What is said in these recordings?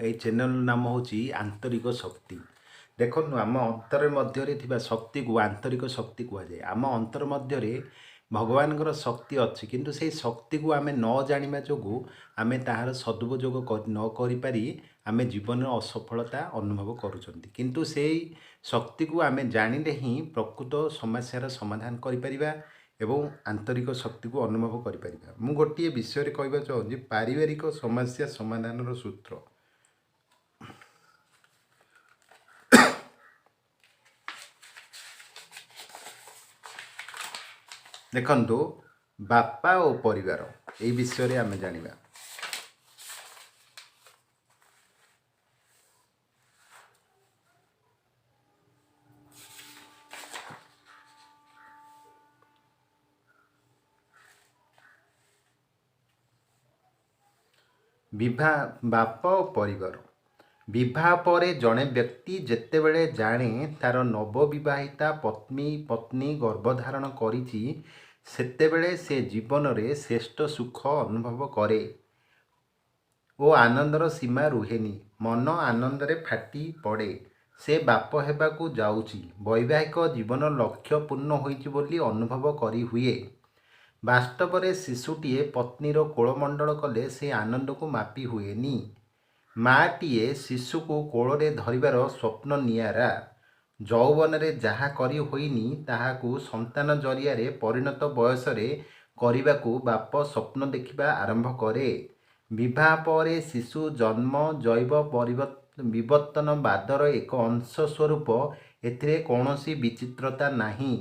এই चैनल नाम हूँ आंतरिक शक्ति। देखो आम अंतर मध्य शक्ति को आंतरिक शक्ति कहुए। आम अंतर मध्य भगवान शक्ति अच्छी किंतु से शक्ति को आम न जाना जो आम तार सदुपयोग न करी आम जीवन में असफलता अनुभव करुँच किंतु से शक्ति को आम जानिले ही प्रकृत समस्यार समाधान करिपरिबा एवं आंतरिक शक्ति को अनुभव करिपरिबा। मु गोटे विषय कहवा चाहूँगी पारिवारिक समस्या समाधान सूत्र। देखंतु बापा और परिवार এই विषय आम जानिबा। विवाह बाप और परिवार विवाह परे जड़े व्यक्ति जेतेबेले जाने तार नवविवाहिता पत्नी गर्भधारण करिछि सेतेबेले से जीवन रे श्रेष्ठ सुख अनुभव करे ओ आनंदर सीमा रुहेनी। मन आनंद रे फाटी पड़े। से बाप हेबाकू जाउछि। वैवाहिक जीवन लक्ष्य पूर्ण होइछि बोली अनुभव करी हुए। वास्तव में शिशुटीए पत्नीर कोलमंडल कले से आनंद को मापी हुएनी। माटीए शिशु को कोଳରେ धरिबार स्वप्न नियारा। यौवन रे जहा करी होइनी ताहाकू संतान जरिया परिणत बयस रे करिबाकू बाप स्वप्न देखिबा आरंभ करे। विवाह परे शिशु जन्म जैव विवर्तनवादर एक अंश स्वरूप एथिरे कौनसी विचित्रता नहीं।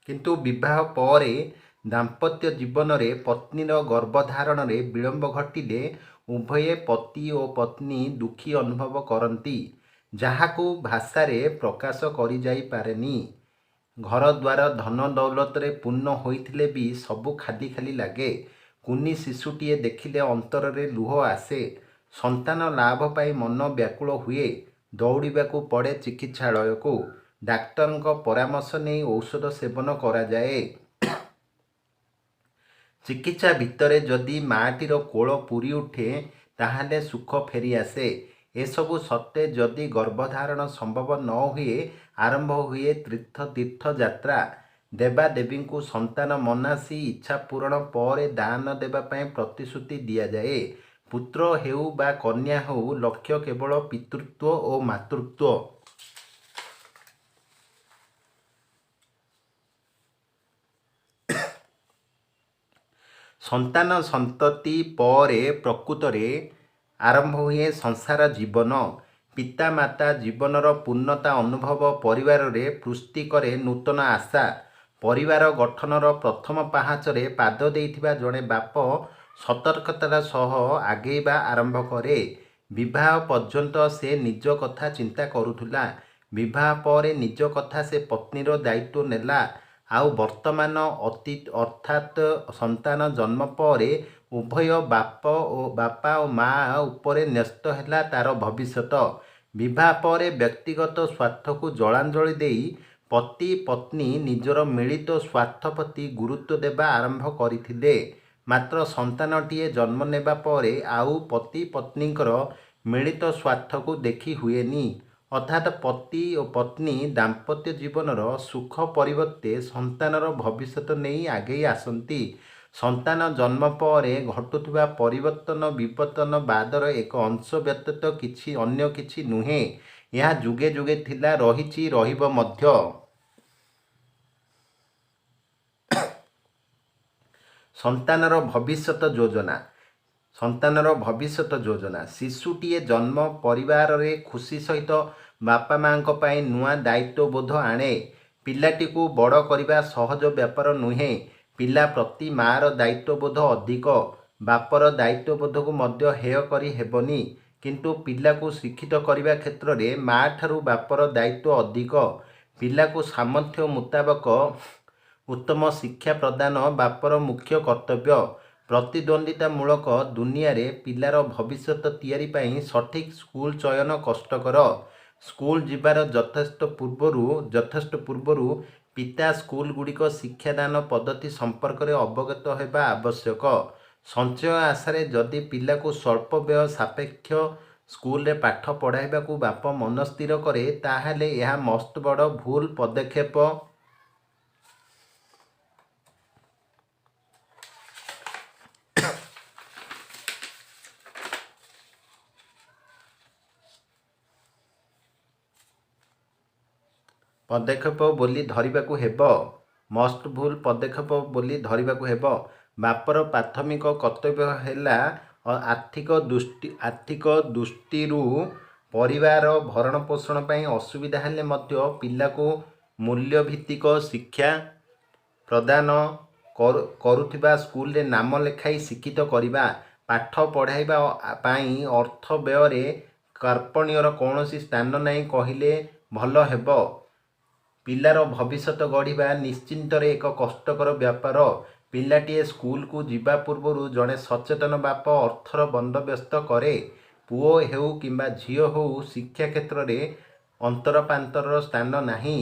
किंतु विवाह परे दाम्पत्य जीवन रे पत्नीर गर्भधारण रे विलंब घटिले उभये पति और पत्नी दुखी अनुभव करती जहाकू भाषा रे प्रकाश करि जाई पारेनी। घर द्वार धन दौलत रे पूर्ण होइथिले भी सबु खाली खाली लगे। कुनी शिशुटीए देखिले अंतर रे लुह आसे। संतान लाभ पाई मन व्याकुल हुए। दौड़ाकू पड़े चिकित्सालय को। डाक्टर परामर्श नहीं औषध सेवन करा जाए। चिकित्सा भितरे जदि माटीर कोल पूरी उठे ताहाले सुख फेरी आसे। एसबु सत्वे जदि गर्भधारण संभव न हुए आरंभ हुए तीर्थ यात्रा। देवादेवी को संतान मनासी इच्छा पूरण पर दान देवाई प्रतिश्रुति दि जाए। पुत्र हेउ बा कन्या हेउ लक्ष्य केवल पितृत्व और मातृत्व। संतान संतति परे प्रकृत रे आरंभ हुए संसार जीवन। पिता माता जीवनर पूर्णता अनुभव परिवार रे पुष्टि करे नूतन आशा। परिवार गठनर प्रथम पाहाचरे पाद देइथिबा जड़े बाप सतर्कतार सह आगेबा आरंभ करे। विवाह पर्यंत से निज कथा चिंता करुथुला। विवाह परे निज कथा से पत्नीर दायित्व नेला। आउ वर्तमान अर्थात संतान जन्म पर उभय बापा और माँ उपरे न्यस्त है तार भविष्यत। विवाह पर व्यक्तिगत स्वार्थ को जलांजलि देई पति पत्नी निजर मिलित स्वार्थ प्रति गुरुत्व देवा आरंभ करथिले। मात्र संतानटीए जन्म नेबा परे आउ पति पत्नीकर मिलित स्वार्थ को देखी हुएनी। अर्थात पति और पत्नी दाम्पत्य जीवनर सुख परिवर्ते संतानर भविष्यत नहीं आगे आसंती। संतान जन्म पर घटुवा परिवर्तन विवर्तनवादर एक अंश व्यतीत किछि अन्य किछि नुहे। यह जुगे जुगे थिला रहिछि रहिब मध्य। संतानर भविष्यत योजना। संतानर भविष्यत योजना। शिशुटीए जन्म परिवार रे खुशी सहित बापा माँ पाई नुआ दायित्व बोध आणे। पिलाटी को बड़ करने सहज व्यापार नुहे। पिला प्रति मार दायित्वबोध अधिक। बापर दायित्वबोध को मध्य हेय करी हेबनी। किंतु पिला को शिक्षित करने क्षेत्र में माँ ठारू बापर दायित्व अधिक। पिला को सामर्थ्य मुताबक उत्तम शिक्षा प्रदान बापर मुख्य कर्तव्य। प्रतिद्वंदितामूलक दुनिया रे पिलार भविष्यत तैयारी पाई सठिक स्कूल चयन कष्टकर। स्कूल जीवार यथेष्ट पूर्वर ପିତା ସ୍କୁଲଗୁଡ଼ିକ ଶିକ୍ଷାଦାନ ପଦ୍ଧତି ସମ୍ପର୍କରେ ଅବଗତ ହେବା ଆବଶ୍ୟକ। ସଞ୍ଚୟ ଆଶାରେ ଯଦି ପିଲାକୁ ସ୍ୱଳ୍ପ ବ୍ୟୟ ସାପେକ୍ଷ ସ୍କୁଲରେ ପାଠ ପଢ଼ାଇବାକୁ ବାପ ମନ ସ୍ଥିର କରେ, ତାହେଲେ ଏହା ମସ୍ତ ବଡ଼ ଭୁଲ ପଦକ୍ଷେପ। ବୋଲି ଧରିବାକୁ ହେବ। ମଷ୍ଟ ଭୁଲ ପଦକ୍ଷେପ ବୋଲି ଧରିବାକୁ ହେବ। ବାପର ପ୍ରାଥମିକ କର୍ତ୍ତବ୍ୟ ହେଲା ଆର୍ଥିକ ଦୃଷ୍ଟିରୁ ପରିବାର ଭରଣ ପୋଷଣ ପାଇଁ ଅସୁବିଧା ହେଲେ ମଧ୍ୟ ପିଲାକୁ ମୂଲ୍ୟଭିତ୍ତିକ ଶିକ୍ଷା ପ୍ରଦାନ କରୁଥିବା ସ୍କୁଲରେ ନାମ ଲେଖାଇ ଶିକ୍ଷିତ କରିବା। ପାଠ ପଢ଼ାଇବା ପାଇଁ ଅର୍ଥ ବ୍ୟୟରେ କାର୍ପଣ୍ୟର କୌଣସି ସ୍ଥାନ ନାହିଁ କହିଲେ ଭଲ ହେବ। ପିଲାର ଭବିଷ୍ୟତ ଗଢ଼ିବା ନିଶ୍ଚିନ୍ତରେ ଏକ କଷ୍ଟକର ବ୍ୟାପାର। ପିଲାଟିଏ ସ୍କୁଲକୁ ଯିବା ପୂର୍ବରୁ ଜଣେ ସଚେତନ ବାପ ଅର୍ଥର ବନ୍ଦୋବସ୍ତ କରେ। ପୁଅ ହେଉ କିମ୍ବା ଝିଅ ହେଉ, ଶିକ୍ଷା କ୍ଷେତ୍ରରେ ଅନ୍ତରପାନ୍ତରର ସ୍ଥାନ ନାହିଁ।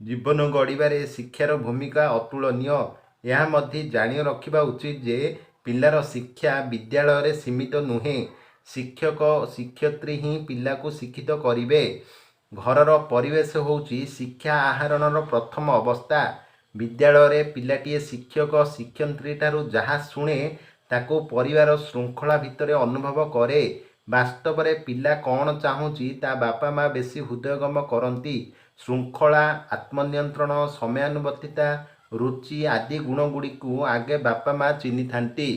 ଜୀବନ ଗଢ଼ିବାରେ ଶିକ୍ଷାର ଭୂମିକା ଅତୁଳନୀୟ। ଏହା ମଧ୍ୟ ଜାଣି ରଖିବା ଉଚିତ ଯେ ପିଲାର ଶିକ୍ଷା ବିଦ୍ୟାଳୟରେ ସୀମିତ ନୁହେଁ। ଶିକ୍ଷକ ଶିକ୍ଷୟିତ୍ରୀ ହିଁ ପିଲାକୁ ଶିକ୍ଷିତ କରିବେ। ଘରର ପରିବେଶ ହେଉଛି ଶିକ୍ଷା ଆହରଣର ପ୍ରଥମ ଅବସ୍ଥା। ବିଦ୍ୟାଳୟରେ ପିଲାଟିଏ ଶିକ୍ଷକ ଶିକ୍ଷୟିତ୍ରୀଠାରୁ ଯାହା ଶୁଣେ, ତାକୁ ପରିବାର ଶୃଙ୍ଖଳା ଭିତରେ ଅନୁଭବ କରେ। ବାସ୍ତବରେ ପିଲା କ'ଣ ଚାହୁଁଛି ତା ବାପା ମା ବେଶୀ ହୃଦୟଙ୍ଗମ କରନ୍ତି। ଶୃଙ୍ଖଳା, ଆତ୍ମନିୟନ୍ତ୍ରଣ, ସମୟାନୁବର୍ତ୍ତିତା, ରୁଚି ଆଦି ଗୁଣଗୁଡ଼ିକୁ ଆଗେ ବାପା ମା ଚିହ୍ନିଥାନ୍ତି।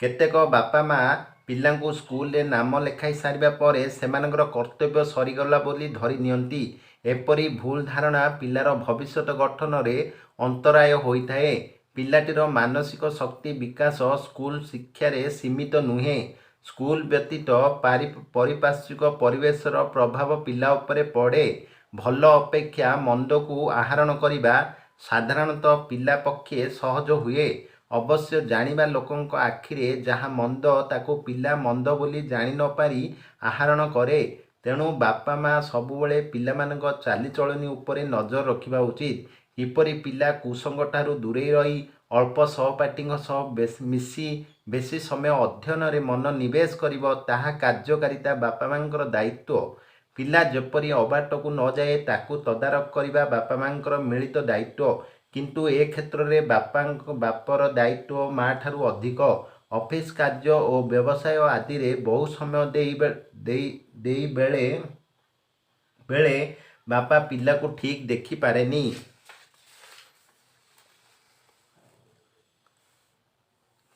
କେତେକ ବାପା ମା ପିଲାଙ୍କୁ ସ୍କୁଲରେ ନାମ ଲେଖାଇ ସାରିବା ପରେ ସେମାନଙ୍କର କର୍ତ୍ତବ୍ୟ ସରିଗଲା ବୋଲି ଧରି ନିଅନ୍ତି। ଏପରି ଭୁଲ ଧାରଣା ପିଲାର ଭବିଷ୍ୟତ ଗଠନରେ ଅନ୍ତରାୟ ହୋଇଥାଏ। ପିଲାଟିର ମାନସିକ ଶକ୍ତି ବିକାଶ ସ୍କୁଲ ଶିକ୍ଷାରେ ସୀମିତ ନୁହେଁ। ସ୍କୁଲ ବ୍ୟତୀତ ପାରିପାର୍ଶ୍ୱିକ ପରିବେଶର ପ୍ରଭାବ ପିଲା ଉପରେ ପଡ଼େ। ଭଲ ଅପେକ୍ଷା ମନ୍ଦକୁ ଆହରଣ କରିବା ସାଧାରଣତଃ ପିଲା ପକ୍ଷେ ସହଜ ହୁଏ। ଅବଶ୍ୟ ଜାଣିବା ଲୋକଙ୍କ ଆଖିରେ ଯାହା ମନ୍ଦ, ତାକୁ ପିଲା ମନ୍ଦ ବୋଲି ଜାଣି ନ ପାରି ଆହରଣ କରେ। ତେଣୁ ବାପା ମା ସବୁବେଳେ ପିଲାମାନଙ୍କ ଚାଲିଚଳଣି ଉପରେ ନଜର ରଖିବା ଉଚିତ। କିପରି ପିଲା କୁସଙ୍ଗଠାରୁ ଦୂରେଇ ରହି ଅଳ୍ପ ସହପାଠୀଙ୍କ ସହ ମିଶି ବେଶୀ ସମୟ ଅଧ୍ୟୟନରେ ମନ ନିବେଶ କରିବ, ତାହା କାର୍ଯ୍ୟକାରିତା ବାପା ମାଙ୍କର ଦାୟିତ୍ୱ। ପିଲା ଯେପରି ଅବାଟକୁ ନ ଯାଏ, ତାକୁ ତଦାରଖ କରିବା ବାପା ମାଙ୍କର ମିଳିତ ଦାୟିତ୍ୱ। କିନ୍ତୁ ଏ କ୍ଷେତ୍ରରେ ବାପର ଦାୟିତ୍ୱ ମା ଠାରୁ ଅଧିକ। ଅଫିସ କାର୍ଯ୍ୟ ଓ ବ୍ୟବସାୟ ଆଦିରେ ବହୁ ସମୟ ଦେଇ ବେଳେ ବାପା ପିଲାକୁ ଠିକ୍ ଦେଖିପାରେନି।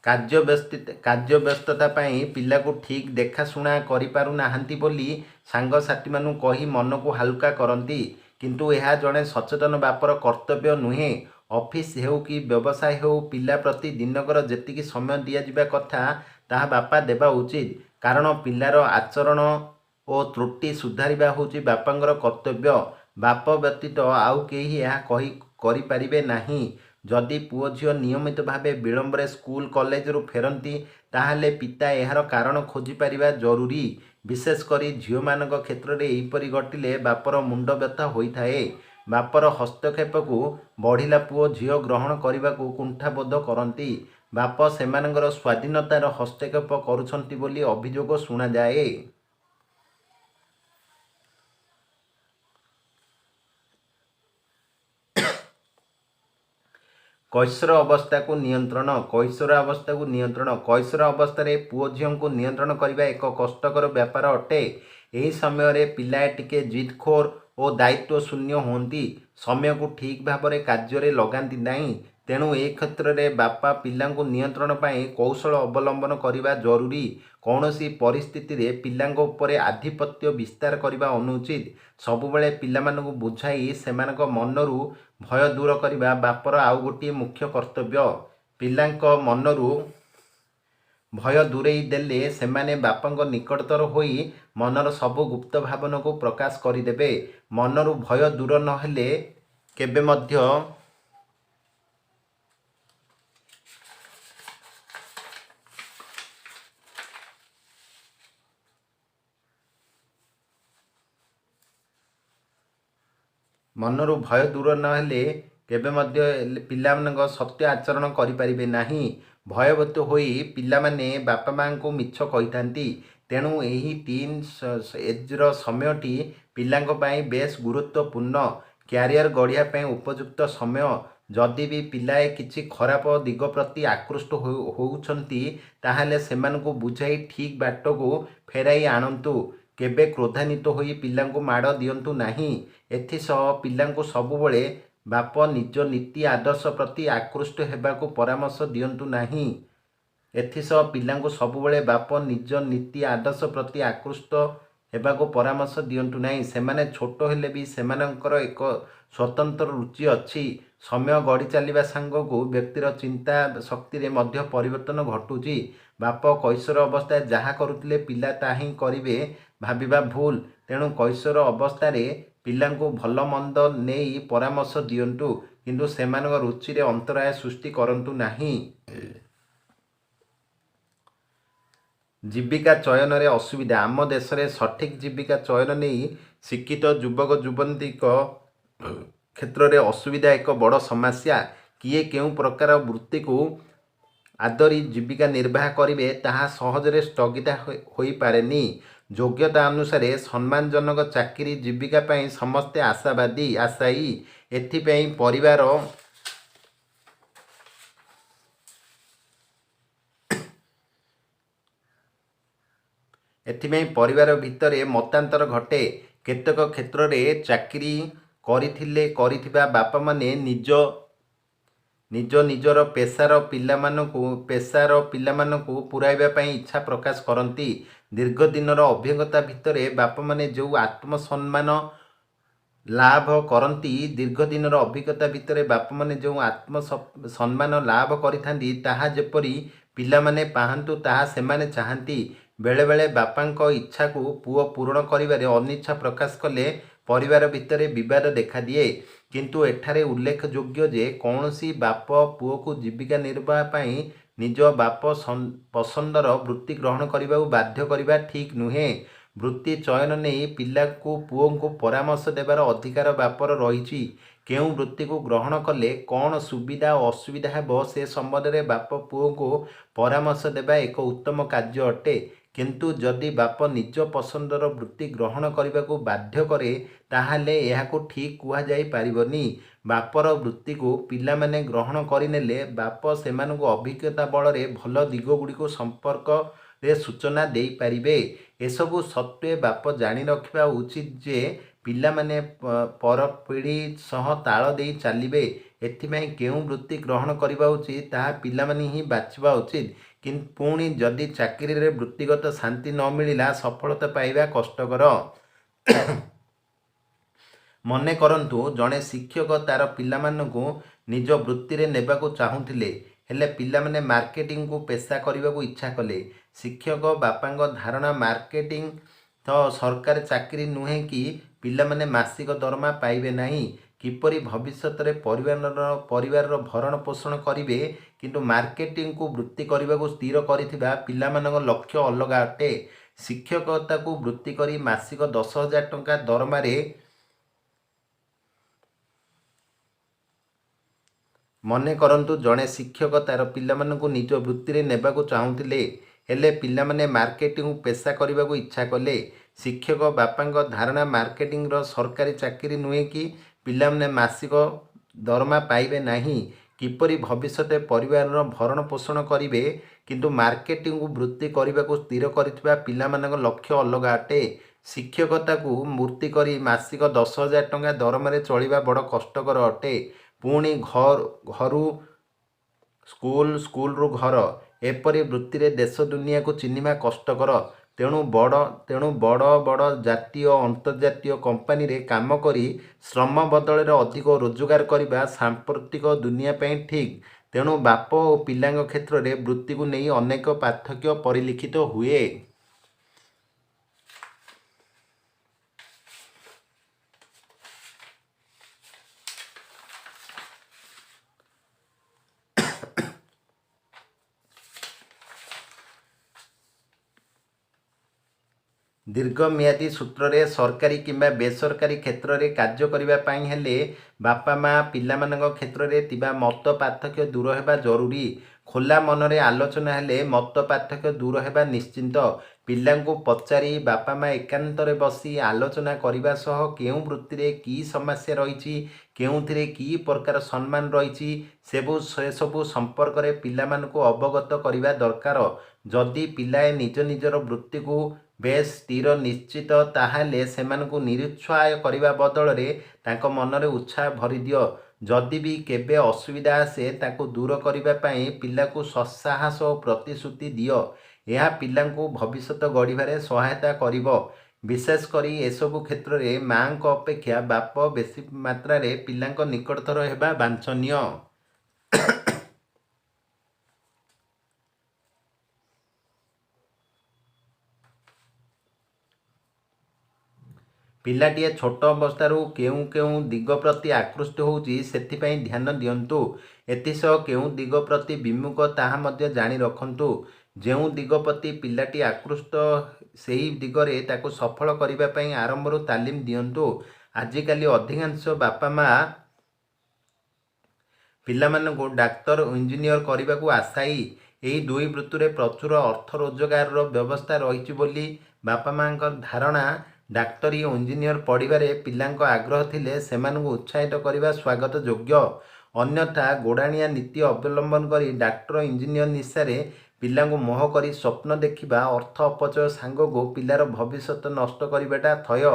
କାର୍ଯ୍ୟବ୍ୟସ୍ତତା ପାଇଁ ପିଲାକୁ ଠିକ୍ ଦେଖାଶୁଣା କରିପାରୁନାହାନ୍ତି ବୋଲି ସାଙ୍ଗସାଥିମାନଙ୍କୁ କହି ମନକୁ ହାଲୁକା କରନ୍ତି। କିନ୍ତୁ ଏହା ଜଣେ ସଚେତନ ବାପର କର୍ତ୍ତବ୍ୟ ନୁହେଁ। ଅଫିସ ହେଉ କି ବ୍ୟବସାୟ ହେଉ, ପିଲା ପ୍ରତି ଦିନକର ଯେତିକି ସମୟ ଦିଆଯିବା କଥା, ତାହା ବାପା ଦେବା ଉଚିତ। କାରଣ ପିଲାର ଆଚରଣ ଓ ତ୍ରୁଟି ସୁଧାରିବା ହେଉଛି ବାପାଙ୍କର କର୍ତ୍ତବ୍ୟ। ବାପ ବ୍ୟତୀତ ଆଉ କେହି ଏହା କରିପାରିବେ ନାହିଁ। ଯଦି ପୁଅ ଝିଅ ନିୟମିତ ଭାବେ ବିଳମ୍ବରେ ସ୍କୁଲ କଲେଜରୁ ଫେରନ୍ତି, ତାହେଲେ ପିତା ଏହାର କାରଣ ଖୋଜିପାରିବା ଜରୁରୀ। ବିଶେଷ କରି ଝିଅମାନଙ୍କ କ୍ଷେତ୍ରରେ ଏହିପରି ଘଟିଲେ ବାପର ମୁଣ୍ଡ ବ୍ୟଥା ହୋଇଥାଏ। ବାପର ହସ୍ତକ୍ଷେପକୁ ବଢ଼ିଲା ପୁଅ ଝିଅ ଗ୍ରହଣ କରିବାକୁ କୁଣ୍ଠାବୋଧ କରନ୍ତି। ବାପ ସେମାନଙ୍କର ସ୍ୱାଧୀନତାର ହସ୍ତକ୍ଷେପ କରୁଛନ୍ତି ବୋଲି ଅଭିଯୋଗ ଶୁଣାଯାଏ। କୈଶୋର ଅବସ୍ଥାକୁ ନିୟନ୍ତ୍ରଣ। କୈଶୋର ଅବସ୍ଥାରେ ପୁଅ ଝିଅଙ୍କୁ ନିୟନ୍ତ୍ରଣ କରିବା ଏକ କଷ୍ଟକର ବ୍ୟାପାର ଅଟେ। ଏହି ସମୟରେ ପିଲାଏ ଟିକେ ଜିଦଖୋର ଓ ଦାୟିତ୍ୱ ଶୂନ୍ୟ ହୁଅନ୍ତି। ସମୟକୁ ଠିକ୍ ଭାବରେ କାର୍ଯ୍ୟରେ ଲଗାନ୍ତି ନାହିଁ। ତେଣୁ ଏ କ୍ଷେତ୍ରରେ ବାପା ପିଲାଙ୍କୁ ନିୟନ୍ତ୍ରଣ ପାଇଁ କୌଶଳ ଅବଲମ୍ବନ କରିବା ଜରୁରୀ। କୌଣସି ପରିସ୍ଥିତିରେ ପିଲାଙ୍କ ଉପରେ ଆଧିପତ୍ୟ ବିସ୍ତାର କରିବା ଅନୁଚିତ। ସବୁବେଳେ ପିଲାମାନଙ୍କୁ ବୁଝାଇ ସେମାନଙ୍କ ମନରୁ ଭୟ ଦୂର କରିବା ବାପର ଆଉ ଗୋଟିଏ ମୁଖ୍ୟ କର୍ତ୍ତବ୍ୟ। ପିଲାଙ୍କ ମନରୁ ଭୟ ଦୂରେଇ ଦେଲେ ସେମାନେ ବାପାଙ୍କ ନିକଟତର ହୋଇ ମନର ସବୁ ଗୁପ୍ତ ଭାବନାକୁ ପ୍ରକାଶ କରିଦେବେ। ମନରୁ ଭୟ ଦୂର ନହେଲେ କେବେ ମଧ୍ୟ ମନରୁ ଭୟ ଦୂର ନହେଲେ କେବେ ମଧ୍ୟ ପିଲାମାନଙ୍କ ସତ୍ୟ ଆଚରଣ କରିପାରିବେ ନାହିଁ। ଭୟଭୀତ ହୋଇ ପିଲାମାନେ ବାପା ମାଆଙ୍କୁ ମିଛ କହିଥାନ୍ତି। ତେଣୁ ଏହି ଏଜ୍ର ସମୟଟି ପିଲାଙ୍କ ପାଇଁ ବେଶ୍ ଗୁରୁତ୍ୱପୂର୍ଣ୍ଣ। କ୍ୟାରିୟର ଗଢ଼ିବା ପାଇଁ ଉପଯୁକ୍ତ ସମୟ। ଯଦି ବି ପିଲାଏ କିଛି ଖରାପ ଦିଗ ପ୍ରତି ଆକୃଷ୍ଟ ହେଉଛନ୍ତି ତାହେଲେ ସେମାନଙ୍କୁ ବୁଝାଇ ଠିକ୍ ବାଟକୁ ଫେରାଇ ଆଣନ୍ତୁ। କେବେ କ୍ରୋଧାନ୍ୱିତ ହୋଇ ପିଲାଙ୍କୁ ମାଡ଼ ଦିଅନ୍ତୁ ନାହିଁ। ଏଥିସହ ପିଲାଙ୍କୁ ସବୁବେଳେ ବାପ ନିଜ ନୀତି ଆଦର୍ଶ ପ୍ରତି ଆକୃଷ୍ଟ ହେବାକୁ ପରାମର୍ଶ ଦିଅନ୍ତୁ ନାହିଁ। ଏଥିସହ ପିଲାଙ୍କୁ ସବୁବେଳେ ବାପ ନିଜ ନୀତି ଆଦର୍ଶ ପ୍ରତି ଆକୃଷ୍ଟ ହେବାକୁ ପରାମର୍ଶ ଦିଅନ୍ତୁ ନାହିଁ। ସେମାନେ ଛୋଟ ହେଲେ ବି ସେମାନଙ୍କର ଏକ ସ୍ୱତନ୍ତ୍ର ରୁଚି ଅଛି। ସମୟ ଗଡ଼ି ଚାଲିବା ସାଙ୍ଗକୁ ବ୍ୟକ୍ତିର ଚିନ୍ତା ଶକ୍ତିରେ ମଧ୍ୟ ପରିବର୍ତ୍ତନ ଘଟୁଛି। ବାପ କୈଶୋର ଅବସ୍ଥାରେ ଯାହା କରୁଥିଲେ ପିଲା ତାହା ହିଁ କରିବେ ଭାବିବା ଭୁଲ। ତେଣୁ କୈଶୋର ଅବସ୍ଥାରେ ପିଲାଙ୍କୁ ଭଲ ମନ୍ଦ ନେଇ ପରାମର୍ଶ ଦିଅନ୍ତୁ, କିନ୍ତୁ ସେମାନଙ୍କ ରୁଚିରେ ଅନ୍ତରାୟ ସୃଷ୍ଟି କରନ୍ତୁ ନାହିଁ। ଜୀବିକା ଚୟନରେ ଅସୁବିଧା। ଆମ ଦେଶରେ ସଠିକ୍ ଜୀବିକା ଚୟନ ନେଇ ଶିକ୍ଷିତ ଯୁବକ ଯୁବତୀଙ୍କ କ୍ଷେତ୍ରରେ ଅସୁବିଧା ଏକ ବଡ଼ ସମସ୍ୟା। କିଏ କେଉଁ ପ୍ରକାର ବୃତ୍ତିକୁ ଆଦରି ଜୀବିକା ନିର୍ବାହ କରିବେ ତାହା ସହଜରେ ସ୍ଥଗିତ ହୋଇପାରେନି। ଯୋଗ୍ୟତା ଅନୁସାରେ ସମ୍ମାନଜନକ ଚାକିରି ଜୀବିକା ପାଇଁ ସମସ୍ତେ ଆଶାୟୀ। ଏଥିପାଇଁ ପରିବାର ଭିତରେ ମତାନ୍ତର ଘଟେ। କେତେକ କ୍ଷେତ୍ରରେ ଚାକିରି କରିଥିବା ବାପାମାନେ ନିଜର ପେସାର ପିଲାମାନଙ୍କୁ ପୁରାଇବା ପାଇଁ ଇଚ୍ଛା ପ୍ରକାଶ କରନ୍ତି। ଦୀର୍ଘ ଦିନର ଅଭିଜ୍ଞତା ଭିତରେ ବାପାମାନେ ଯେଉଁ ଆତ୍ମସମ୍ମାନ ଲାଭ କରିଥାନ୍ତି ତାହା ଯେପରି ପିଲାମାନେ ପାଆନ୍ତୁ ତାହା ସେମାନେ ଚାହାନ୍ତି। ବେଳେବେଳେ ବାପାଙ୍କ ଇଚ୍ଛାକୁ ପୁଅ ପୂରଣ କରିବାରେ ଅନିଚ୍ଛା ପ୍ରକାଶ କଲେ ପରିବାର ଭିତରେ ବିବାଦ ଦେଖାଦିଏ। କିନ୍ତୁ ଏଠାରେ ଉଲ୍ଲେଖଯୋଗ୍ୟ ଯେ କୌଣସି ବାପ ପୁଅକୁ ଜୀବିକା ନିର୍ବାହ ପାଇଁ ନିଜ ବାପ ପସନ୍ଦର ବୃତ୍ତି ଗ୍ରହଣ କରିବାକୁ ବାଧ୍ୟ କରିବା ଠିକ୍ ନୁହେଁ। ବୃତ୍ତି ଚୟନ ନେଇ ପୁଅଙ୍କୁ ପରାମର୍ଶ ଦେବାର ଅଧିକାର ବାପର ରହିଛି। କେଉଁ ବୃତ୍ତିକୁ ଗ୍ରହଣ କଲେ କ'ଣ ସୁବିଧା ଓ ଅସୁବିଧା ହେବ ସେ ସମ୍ବନ୍ଧରେ ବାପ ପୁଅଙ୍କୁ ପରାମର୍ଶ ଦେବା ଏକ ଉତ୍ତମ କାର୍ଯ୍ୟ ଅଟେ। କିନ୍ତୁ ଯଦି ବାପ ନିଜ ପସନ୍ଦର ବୃତ୍ତି ଗ୍ରହଣ କରିବାକୁ ବାଧ୍ୟ କରେ ତାହେଲେ ଏହାକୁ ଠିକ୍ କୁହାଯାଇ ପାରିବନି। ବାପର ବୃତ୍ତିକୁ ପିଲାମାନେ ଗ୍ରହଣ କରିନେଲେ ବାପ ସେମାନଙ୍କୁ ଅଭିଜ୍ଞତା ବଳରେ ଭଲ ଦିଗଗୁଡ଼ିକୁ ସମ୍ପର୍କରେ ସୂଚନା ଦେଇପାରିବେ। ଏସବୁ ସତ୍ତ୍ୱେ ବାପ ଜାଣି ରଖିବା ଉଚିତ ଯେ ପିଲାମାନେ ପରପିଢ଼ି ସହ ତାଳ ଦେଇ ଚାଲିବେ। ଏଥିପାଇଁ କେଉଁ ବୃତ୍ତି ଗ୍ରହଣ କରିବା ଉଚିତ ତାହା ପିଲାମାନେ ହିଁ ବାଛିବା ଉଚିତ। ପୁଣି ଯଦି ଚାକିରିରେ ବୃତ୍ତିଗତ ଶାନ୍ତି ନ ମିଳିଲା ସଫଳତା ପାଇବା କଷ୍ଟକର। ମନେ କରନ୍ତୁ ଜଣେ ଶିକ୍ଷକ ତା'ର ପିଲାମାନଙ୍କୁ ନିଜ ବୃତ୍ତିରେ ନେବାକୁ ଚାହୁଁଥିଲେ, ହେଲେ ପିଲାମାନେ ମାର୍କେଟିଂକୁ ପେଶା କରିବାକୁ ଇଚ୍ଛା କଲେ। ଶିକ୍ଷକ ବାପାଙ୍କ ଧାରଣା ମାର୍କେଟିଂ ତ ସରକାରୀ ଚାକିରି ନୁହେଁ କି ପିଲାମାନେ ମାସିକ ଦରମା ପାଇବେ ନାହିଁ। କିପରି ଭବିଷ୍ୟତରେ ପରିବାରର ଭରଣ ପୋଷଣ କରିବେ। କିନ୍ତୁ ମାର୍କେଟିଂକୁ ବୃତ୍ତି କରିବାକୁ ସ୍ଥିର କରିଥିବା ପିଲାମାନଙ୍କ ଲକ୍ଷ୍ୟ ଅଲଗା ଅଟେ। ଶିକ୍ଷକତାକୁ ବୃତ୍ତି କରି ମାସିକ 10,000 ଟଙ୍କା ଦରମାରେ ମନେ କରନ୍ତୁ ଜଣେ ଶିକ୍ଷକ ତା'ର ପିଲାମାନଙ୍କୁ ନିଜ ବୃତ୍ତିରେ ନେବାକୁ ଚାହୁଁଥିଲେ, ହେଲେ ପିଲାମାନେ ମାର୍କେଟିଂକୁ ପେଶା କରିବାକୁ ଇଚ୍ଛା କଲେ। ଶିକ୍ଷକ ବାପାଙ୍କ ଧାରଣା ମାର୍କେଟିଂର ସରକାରୀ ଚାକିରି ନୁହେଁ କି ପିଲାମାନେ ମାସିକ ଦରମା ପାଇବେ ନାହିଁ। କିପରି ଭବିଷ୍ୟତରେ ପରିବାରର ଭରଣ ପୋଷଣ କରିବେ। କିନ୍ତୁ ମାର୍କେଟିଂକୁ ବୃତ୍ତି କରିବାକୁ ସ୍ଥିର କରିଥିବା ପିଲାମାନଙ୍କ ଲକ୍ଷ୍ୟ ଅଲଗା ଅଟେ। ଶିକ୍ଷକତାକୁ ବୃତ୍ତି କରି ମାସିକ 10,000 ଟଙ୍କା ଦରମାରେ ଚଳିବା ବଡ଼ କଷ୍ଟକର ଅଟେ। ପୁଣି ଘରୁ ସ୍କୁଲରୁ ଘର, ଏପରି ବୃତ୍ତିରେ ଦେଶ ଦୁନିଆକୁ ଚିହ୍ନିବା କଷ୍ଟକର। ତେଣୁ ବଡ଼ ବଡ଼ ଜାତୀୟ ଓ ଅନ୍ତର୍ଜାତୀୟ କମ୍ପାନୀରେ କାମ କରି ଶ୍ରମ ବଦଳରେ ଅଧିକ ରୋଜଗାର କରିବା ସାମ୍ପ୍ରତିକ ଦୁନିଆ ପାଇଁ ଠିକ୍। ତେଣୁ ବାପ ଓ ପିଲାଙ୍କ କ୍ଷେତ୍ରରେ ବୃତ୍ତିକୁ ନେଇ ଅନେକ ପାର୍ଥକ୍ୟ ପରିଲକ୍ଷିତ ହୁଏ। ଦୀର୍ଘମିଆଦୀ ସୂତ୍ରରେ ସରକାରୀ କିମ୍ବା ବେସରକାରୀ କ୍ଷେତ୍ରରେ କାର୍ଯ୍ୟ କରିବା ପାଇଁ ହେଲେ ବାପା ମା ପିଲାମାନଙ୍କ କ୍ଷେତ୍ରରେ ଥିବା ମତ ପାର୍ଥକ୍ୟ ଦୂର ହେବା ଜରୁରୀ। ଖୋଲା ମନରେ ଆଲୋଚନା ହେଲେ ମତ ପାର୍ଥକ୍ୟ ଦୂର ହେବା ନିଶ୍ଚିନ୍ତ। ପିଲାଙ୍କୁ ପଚାରି ବାପା ମା ଏକାନ୍ତରେ ବସି ଆଲୋଚନା କରିବା ସହ କେଉଁ ବୃତ୍ତିରେ କି ସମସ୍ୟା ରହିଛି, କେଉଁଥିରେ କି ପ୍ରକାର ସମ୍ମାନ ରହିଛି ସେସବୁ ସମ୍ପର୍କରେ ପିଲାମାନଙ୍କୁ ଅବଗତ କରିବା ଦରକାର। ଯଦି ପିଲାଏ ନିଜ ନିଜର ବୃତ୍ତିକୁ ବେଶ ସ୍ଥିର ନିଶ୍ଚିତ, ତାହେଲେ ସେମାନଙ୍କୁ ନିରୁତ୍ସାହ କରିବା ବଦଳରେ ତାଙ୍କ ମନରେ ଉତ୍ସାହ ଭରିଦିଅ। ଯଦି ବି କେବେ ଅସୁବିଧା ଆସେ ତାକୁ ଦୂର କରିବା ପାଇଁ ପିଲାକୁ ସତ୍ସାହସ ଓ ପ୍ରତିଶ୍ରୁତି ଦିଅ। ଏହା ପିଲାଙ୍କୁ ଭବିଷ୍ୟତ ଗଢ଼ିବାରେ ସହାୟତା କରିବ। ବିଶେଷ କରି ଏସବୁ କ୍ଷେତ୍ରରେ ମାଙ୍କ ଅପେକ୍ଷା ବାପ ବେଶୀ ମାତ୍ରାରେ ପିଲାଙ୍କ ନିକଟତର ହେବା ବାଞ୍ଛନୀୟ। ପିଲାଟିଏ ଛୋଟ ଅବସ୍ଥାରୁ କେଉଁ କେଉଁ ଦିଗ ପ୍ରତି ଆକୃଷ୍ଟ ହେଉଛି ସେଥିପାଇଁ ଧ୍ୟାନ ଦିଅନ୍ତୁ। ଏଥିସହ କେଉଁ ଦିଗ ପ୍ରତି ବିମୁଖ ତାହା ମଧ୍ୟ ଜାଣି ରଖନ୍ତୁ। ଯେଉଁ ଦିଗ ପ୍ରତି ପିଲାଟି ଆକୃଷ୍ଟ ସେହି ଦିଗରେ ତାକୁ ସଫଳ କରିବା ପାଇଁ ଆରମ୍ଭରୁ ତାଲିମ ଦିଅନ୍ତୁ। ଆଜିକାଲି ଅଧିକାଂଶ ବାପା ମା ପିଲାମାନଙ୍କୁ ଡାକ୍ତର ଓ ଇଞ୍ଜିନିୟର କରିବାକୁ ଆଶାୟୀ। ଏହି ଦୁଇ ବୃତ୍ତିରେ ପ୍ରଚୁର ଅର୍ଥ ରୋଜଗାରର ବ୍ୟବସ୍ଥା ରହିଛି ବୋଲି ବାପା ମାଙ୍କ ଧାରଣା। ଡାକ୍ତରୀ ଓ ଇଞ୍ଜିନିୟର ପଢ଼ିବାରେ ପିଲାଙ୍କ ଆଗ୍ରହ ଥିଲେ ସେମାନଙ୍କୁ ଉତ୍ସାହିତ କରିବା ସ୍ୱାଗତ ଯୋଗ୍ୟ। ଅନ୍ୟଥା ଗୋଡ଼ାଣିଆ ନୀତି ଅବଲମ୍ବନ କରି ଡାକ୍ତର ଇଞ୍ଜିନିୟର ନିଶାରେ ପିଲାଙ୍କୁ ମୋହ କରି ସ୍ୱପ୍ନ ଦେଖିବା ଅର୍ଥ ଅପଚୟ ସାଙ୍ଗକୁ ପିଲାର ଭବିଷ୍ୟତ ନଷ୍ଟ କରିବାଟା ଥୟ।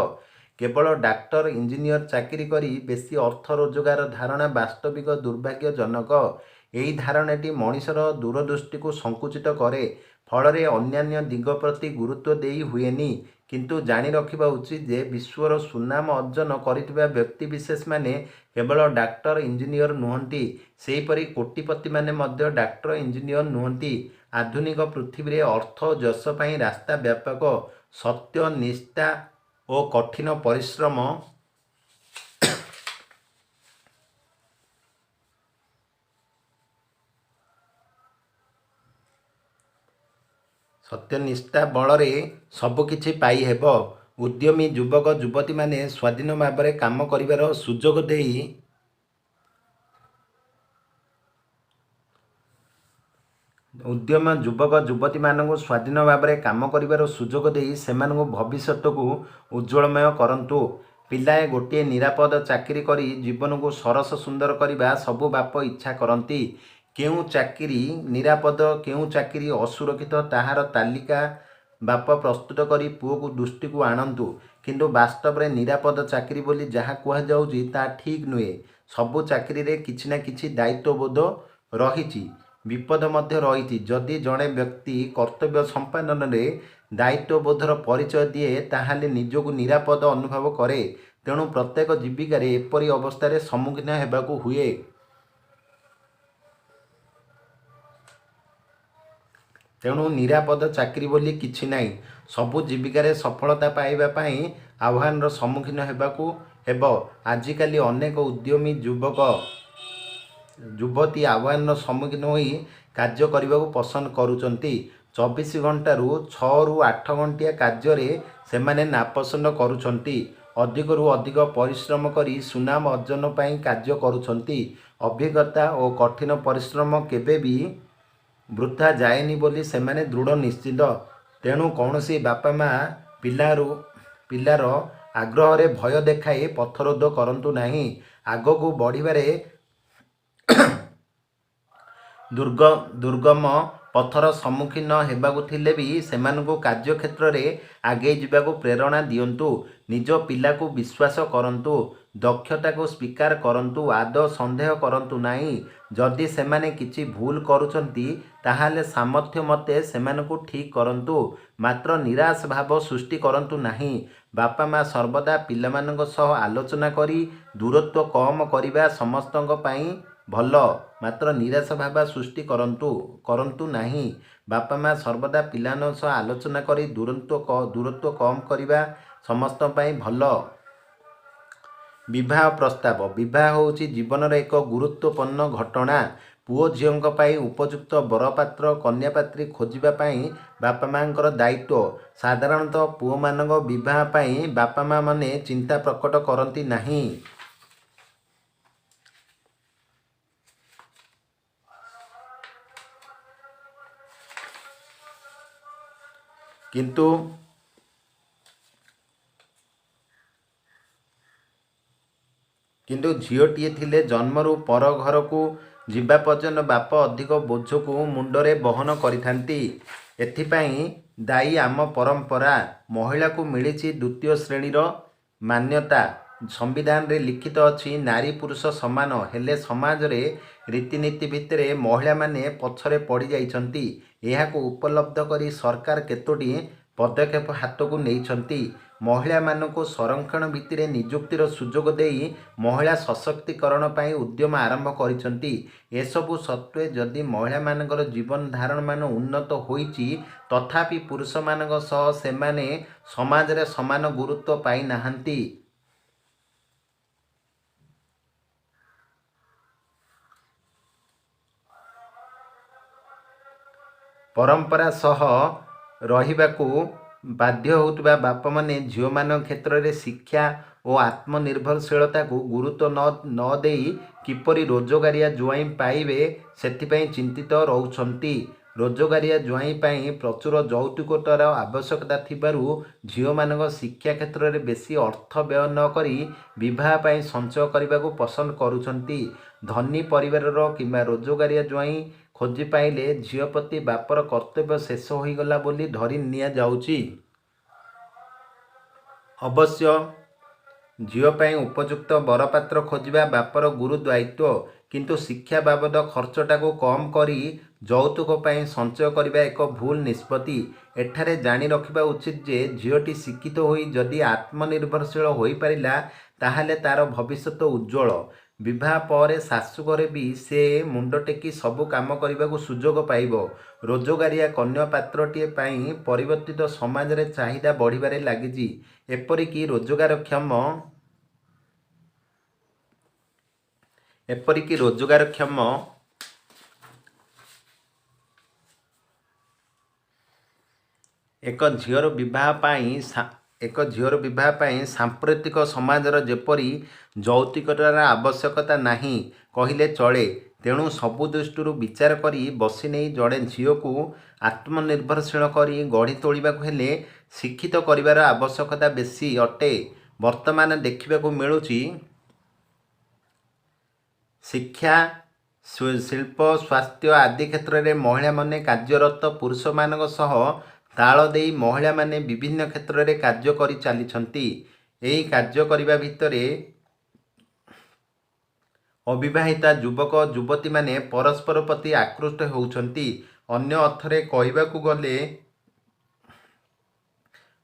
କେବଳ ଡାକ୍ତର ଇଞ୍ଜିନିୟର ଚାକିରି କରି ବେଶୀ ଅର୍ଥ ରୋଜଗାର ଧାରଣା ବାସ୍ତବିକ ଦୁର୍ଭାଗ୍ୟଜନକ। ଏହି ଧାରଣାଟି ମଣିଷର ଦୂରଦୃଷ୍ଟିକୁ ସଙ୍କୁଚିତ କରେ, ଫଳରେ ଅନ୍ୟାନ୍ୟ ଦିଗ ପ୍ରତି ଗୁରୁତ୍ୱ ଦେଇ ହୁଏନି। କିନ୍ତୁ ଜାଣି ରଖିବା ଉଚିତ ଯେ ବିଶ୍ୱର ସୁନାମ ଅର୍ଜନ କରିଥିବା ବ୍ୟକ୍ତିବିଶେଷମାନେ କେବଳ ଡାକ୍ତର ଇଞ୍ଜିନିୟର ନୁହନ୍ତି, ସେହିପରି କୋଟିପତିମାନେ ମଧ୍ୟ ଡାକ୍ତର ଇଞ୍ଜିନିୟର ନୁହନ୍ତି। ଆଧୁନିକ ପୃଥିବୀରେ ଅର୍ଥ ଓ ଯଶ ପାଇଁ ରାସ୍ତା ବ୍ୟାପକ। ସତ୍ୟ, ନିଷ୍ଠା ଓ କଠିନ ପରିଶ୍ରମ ସତ୍ୟନିଷ୍ଠା ବଳରେ ସବୁକିଛି ପାଇହେବ। ଉଦ୍ୟମୀ ଯୁବକ ଯୁବତୀମାନେ ସ୍ୱାଧୀନ ଭାବରେ କାମ କରିବାର ସୁଯୋଗ ଦେଇ ଯୁବତୀମାନଙ୍କୁ ସ୍ୱାଧୀନ ଭାବରେ କାମ କରିବାର ସୁଯୋଗ ଦେଇ ସେମାନଙ୍କୁ ଭବିଷ୍ୟତକୁ ଉଜ୍ଜ୍ୱଳମୟ କରନ୍ତୁ। ପିଲାଏ ଗୋଟିଏ ନିରାପଦ ଚାକିରି କରି ଜୀବନକୁ ସରସ ସୁନ୍ଦର କରିବା ସବୁ ବାପ ଇଚ୍ଛା କରନ୍ତି। କେଉଁ ଚାକିରି ନିରାପଦ, କେଉଁ ଚାକିରି ଅସୁରକ୍ଷିତ ତାହାର ତାଲିକା ବାପ ପ୍ରସ୍ତୁତ କରି ପୁଅକୁ ଦୃଷ୍ଟିକୁ ଆଣନ୍ତୁ। କିନ୍ତୁ ବାସ୍ତବରେ ନିରାପଦ ଚାକିରି ବୋଲି ଯାହା କୁହାଯାଉଛି ତାହା ଠିକ୍ ନୁହେଁ। ସବୁ ଚାକିରିରେ କିଛି ନା କିଛି ଦାୟିତ୍ୱବୋଧ ରହିଛି, ବିପଦ ମଧ୍ୟ ରହିଛି। ଯଦି ଜଣେ ବ୍ୟକ୍ତି କର୍ତ୍ତବ୍ୟ ସମ୍ପାଦନରେ ଦାୟିତ୍ୱବୋଧର ପରିଚୟ ଦିଏ ତାହେଲେ ନିଜକୁ ନିରାପଦ ଅନୁଭବ କରେ। ତେଣୁ ପ୍ରତ୍ୟେକ ଜୀବିକାରେ ଏପରି ଅବସ୍ଥାରେ ସମ୍ମୁଖୀନ ହେବାକୁ ହୁଏ। ତେଣୁ ନିରାପଦ ଚାକିରି ବୋଲି କିଛି ନାହିଁ। ସବୁ ଜୀବିକାରେ ସଫଳତା ପାଇବା ପାଇଁ ଆହ୍ୱାନର ସମ୍ମୁଖୀନ ହେବାକୁ ହେବ। ଆଜିକାଲି ଅନେକ ଉଦ୍ୟମୀ ଯୁବକ ଯୁବତୀ ଆହ୍ୱାନର ସମ୍ମୁଖୀନ ହୋଇ କାର୍ଯ୍ୟ କରିବାକୁ ପସନ୍ଦ କରୁଛନ୍ତି। 24 ଘଣ୍ଟାରୁ 6ରୁ 8 ଘଣ୍ଟିଆ କାର୍ଯ୍ୟରେ ସେମାନେ ନାପସନ୍ଦ କରୁଛନ୍ତି। ଅଧିକରୁ ଅଧିକ ପରିଶ୍ରମ କରି ସୁନାମ ଅର୍ଜନ ପାଇଁ କାର୍ଯ୍ୟ କରୁଛନ୍ତି। ଅଭିଜ୍ଞତା ଓ କଠିନ ପରିଶ୍ରମ କେବେ ବି ବୃଥା ଯାଏନି ବୋଲି ସେମାନେ ଦୃଢ଼ ନିଶ୍ଚିତ। ତେଣୁ କୌଣସି ବାପା ମା ପିଲାର ଆଗ୍ରହରେ ଭୟ ଦେଖାଇ ପଥରୋଧ କରନ୍ତୁ ନାହିଁ। ଆଗକୁ ବଢ଼ିବାରେ ଦୁର୍ଗମ ପଥର ସମ୍ମୁଖୀନ ହେବାକୁ ଥିଲେ ବି ସେମାନଙ୍କୁ କାର୍ଯ୍ୟକ୍ଷେତ୍ରରେ ଆଗେଇ ଯିବାକୁ ପ୍ରେରଣା ଦିଅନ୍ତୁ। ନିଜ ପିଲାକୁ ବିଶ୍ୱାସ କରନ୍ତୁ, ଦକ୍ଷତାକୁ ସ୍ୱୀକାର କରନ୍ତୁ, ଆଦୌ ସନ୍ଦେହ କରନ୍ତୁ ନାହିଁ। ଯଦି ସେମାନେ କିଛି ଭୁଲ କରୁଛନ୍ତି ତାହେଲେ ସାମର୍ଥ୍ୟ ମତେ ସେମାନଙ୍କୁ ଠିକ୍ କରନ୍ତୁ, ମାତ୍ର ନିରାଶ ଭାବ ସୃଷ୍ଟି କରନ୍ତୁ ନାହିଁ। ବାପା ମା ସର୍ବଦା ପିଲାମାନଙ୍କ ସହ ଆଲୋଚନା କରି ଦୂରତ୍ୱ କମ୍ କରିବା ସମସ୍ତଙ୍କ ପାଇଁ ଭଲ, ମାତ୍ର ନିରାଶ ଭାବ ସୃଷ୍ଟି କରନ୍ତୁ ନାହିଁ। ବାପା ମା ସର୍ବଦା ପିଲାମାନଙ୍କ ସହ ଆଲୋଚନା କରି ଦୂରତ୍ୱ କମ୍ କରିବା ସମସ୍ତଙ୍କ ପାଇଁ ଭଲ। ବିବାହ ପ୍ରସ୍ତାବ। ବିବାହ ହେଉଛି ଜୀବନର ଏକ ଗୁରୁତ୍ୱପୂର୍ଣ୍ଣ ଘଟଣା। ପୁଅ ଝିଅଙ୍କ ପାଇଁ ଉପଯୁକ୍ତ ବରପାତ୍ର କନ୍ୟାପାତ୍ରୀ ଖୋଜିବା ପାଇଁ ବାପା ମାଆଙ୍କର ଦାୟିତ୍ୱ। ସାଧାରଣତଃ ପୁଅମାନଙ୍କ ବିବାହ ପାଇଁ ବାପା ମାଆମାନେ ଚିନ୍ତା ପ୍ରକଟ କରନ୍ତି ନାହିଁ। କିନ୍ତୁ ଝିଅଟିଏ ଥିଲେ ଜନ୍ମରୁ ପର ଘରକୁ ଯିବା ପର୍ଯ୍ୟନ୍ତ ବାପ ଅଧିକ ବୋଝକୁ ମୁଣ୍ଡରେ ବହନ କରିଥାନ୍ତି। ଏଥିପାଇଁ ଦାୟୀ ଆମ ପରମ୍ପରା। ମହିଳାକୁ ମିଳିଛି ଦ୍ୱିତୀୟ ଶ୍ରେଣୀର ମାନ୍ୟତା। ସମ୍ବିଧାନରେ ଲିଖିତ ଅଛି ନାରୀ ପୁରୁଷ ସମାନ। ହେଲେ ସମାଜରେ ରୀତିନୀତି ଭିତରେ ମହିଳାମାନେ ପଛରେ ପଡ଼ିଯାଇଛନ୍ତି। ଏହାକୁ ଉପଲବ୍ଧ କରି ସରକାର କେତୋଟି ପଦକ୍ଷେପ ହାତକୁ ନେଇଛନ୍ତି। ମହିଳାମାନଙ୍କୁ ସଂରକ୍ଷଣ ଭିତ୍ତିରେ ନିଯୁକ୍ତିର ସୁଯୋଗ ଦେଇ ମହିଳା ସଶକ୍ତିକରଣ ପାଇଁ ଉଦ୍ୟମ ଆରମ୍ଭ କରିଛନ୍ତି। ଏସବୁ ସତ୍ତ୍ୱେ ଯଦି ମହିଳାମାନଙ୍କର ଜୀବନ ଧାରଣମାନ ଉନ୍ନତ ହୋଇଛି, ତଥାପି ପୁରୁଷମାନଙ୍କ ସହ ସେମାନେ ସମାଜରେ ସମାନ ଗୁରୁତ୍ୱ ପାଇନାହାନ୍ତି। ପରମ୍ପରା ସହ ରହିବାକୁ ବାଧ୍ୟ ହେଉଥିବା ବାପାମାନେ ଝିଅମାନଙ୍କ କ୍ଷେତ୍ରରେ ଶିକ୍ଷା ଓ ଆତ୍ମନିର୍ଭରଶୀଳତାକୁ ଗୁରୁତ୍ୱ ନ ଦେଇ କିପରି ରୋଜଗାରିଆ ଜ୍ୱାଇଁ ପାଇବେ ସେଥିପାଇଁ ଚିନ୍ତିତ ରହୁଛନ୍ତି। ରୋଜଗାରିଆ ଜ୍ୱାଇଁ ପାଇଁ ପ୍ରଚୁର ଯୌତୁକତାର ଆବଶ୍ୟକତା ଥିବାରୁ ଝିଅମାନଙ୍କ ଶିକ୍ଷା କ୍ଷେତ୍ରରେ ବେଶୀ ଅର୍ଥ ବ୍ୟୟ ନ କରି ବିବାହ ପାଇଁ ସଞ୍ଚୟ କରିବାକୁ ପସନ୍ଦ କରୁଛନ୍ତି। ଧନୀ ପରିବାରର କିମ୍ବା ରୋଜଗାରିଆ ଜ୍ୱାଇଁ ଖୋଜି ପାଇଲେ ଝିଅ ପ୍ରତି ବାପର କର୍ତ୍ତବ୍ୟ ଶେଷ ହୋଇଗଲା ବୋଲି ଧରି ନିଆଯାଉଛି। ଅବଶ୍ୟ ଝିଅ ପାଇଁ ଉପଯୁକ୍ତ ବରପାତ୍ର ଖୋଜିବା ବାପର ଗୁରୁ ଦାୟିତ୍ୱ। କିନ୍ତୁ ଶିକ୍ଷା ବାବଦ ଖର୍ଚ୍ଚଟାକୁ କମ୍ କରି ଯୌତୁକ ପାଇଁ ସଞ୍ଚୟ କରିବା ଏକ ଭୁଲ ନିଷ୍ପତ୍ତି। ଏଠାରେ ଜାଣି ରଖିବା ଉଚିତ ଯେ ଝିଅଟି ଶିକ୍ଷିତ ହୋଇ ଯଦି ଆତ୍ମନିର୍ଭରଶୀଳ ହୋଇପାରିଲା, ତାହେଲେ ତା'ର ଭବିଷ୍ୟତ ଉଜ୍ଜ୍ୱଳ। ବିବାହ ପରେ ଶାଶୁଘରେ ବି ସେ ମୁଣ୍ଡ ଟେକି ସବୁ କାମ କରିବାକୁ ସୁଯୋଗ ପାଇବ। ରୋଜଗାରିଆ କନ୍ୟା ପାତ୍ରଟିଏ ପାଇଁ ପରିବର୍ତ୍ତିତ ସମାଜରେ ଚାହିଦା ବଢ଼ିବାରେ ଲାଗିଛି। ଏପରିକି ରୋଜଗାରକ୍ଷମ ଏକ ଝିଅର ବିବାହ ପାଇଁ ସାମ୍ପ୍ରତିକ ସମାଜର ଯେପରି ଯୌତୁକତାର ଆବଶ୍ୟକତା ନାହିଁ କହିଲେ ଚଳେ। ତେଣୁ ସବୁ ଦୃଷ୍ଟିରୁ ବିଚାର କରି ବସିନେଇ ଜଣେ ଝିଅକୁ ଆତ୍ମନିର୍ଭରଶୀଳ କରି ଗଢ଼ି ତୋଳିବାକୁ ହେଲେ ଶିକ୍ଷିତ କରିବାର ଆବଶ୍ୟକତା ବେଶୀ ଅଟେ। ବର୍ତ୍ତମାନ ଦେଖିବାକୁ ମିଳୁଛି ଶିକ୍ଷା, ଶିଳ୍ପ, ସ୍ୱାସ୍ଥ୍ୟ ଆଦି କ୍ଷେତ୍ରରେ ମହିଳାମାନେ କାର୍ଯ୍ୟରତ। ପୁରୁଷମାନଙ୍କ ସହ ତାଳ ଦେଇ ମହିଳାମାନେ ବିଭିନ୍ନ କ୍ଷେତ୍ରରେ କାର୍ଯ୍ୟ କରି ଚାଲିଛନ୍ତି। ଏହି କାର୍ଯ୍ୟ କରିବା ଭିତରେ ଅବିବାହିତା ଯୁବକ ଯୁବତୀମାନେ ପରସ୍ପର ପ୍ରତି ଆକୃଷ୍ଟ ହେଉଛନ୍ତି। ଅନ୍ୟ ଅର୍ଥରେ କହିବାକୁ ଗଲେ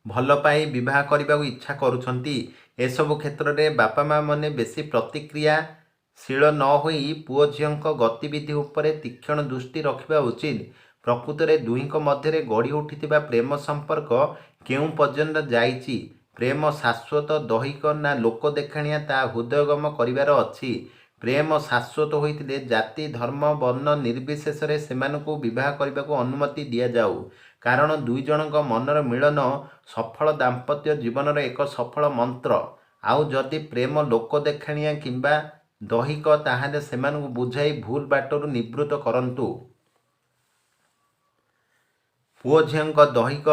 ଭଲ ପାଇ ବିବାହ କରିବାକୁ ଇଚ୍ଛା କରୁଛନ୍ତି। ଏସବୁ କ୍ଷେତ୍ରରେ ବାପା ମାଆମାନେ ବେଶୀ ପ୍ରତିକ୍ରିୟାଶୀଳ ନ ହୋଇ ପୁଅ ଝିଅଙ୍କ ଗତିବିଧି ଉପରେ ତୀକ୍ଷ୍ଣ ଦୃଷ୍ଟି ରଖିବା ଉଚିତ। ପ୍ରକୃତରେ ଦୁହିଁଙ୍କ ମଧ୍ୟରେ ଗଢ଼ି ଉଠିଥିବା ପ୍ରେମ ସମ୍ପର୍କ କେଉଁ ପର୍ଯ୍ୟନ୍ତ ଯାଇଛି? ପ୍ରେମ ଶାଶ୍ୱତ, ଦୈହିକ ନା ଲୋକ ଦେଖାଣିଆ ତାହା ହୃଦୟଙ୍ଗମ କରିବାର ଅଛି। ପ୍ରେମ ଶାଶ୍ୱତ ହୋଇଥିଲେ ଜାତି, ଧର୍ମ, ବର୍ଣ୍ଣ ନିର୍ବିଶେଷରେ ସେମାନଙ୍କୁ ବିବାହ କରିବାକୁ ଅନୁମତି ଦିଆଯାଉ। କାରଣ ଦୁଇଜଣଙ୍କ ମନର ମିଳନ ସଫଳ ଦାମ୍ପତ୍ୟ ଜୀବନର ଏକ ସଫଳ ମନ୍ତ୍ର। ଆଉ ଯଦି ପ୍ରେମ ଲୋକ ଦେଖାଣିଆ କିମ୍ବା ଦୈହିକ, ତାହେଲେ ସେମାନଙ୍କୁ ବୁଝାଇ ଭୁଲ ବାଟରୁ ନିବୃତ୍ତ କରନ୍ତୁ। ପୁଅ ଝିଅଙ୍କ ଦୈହିକ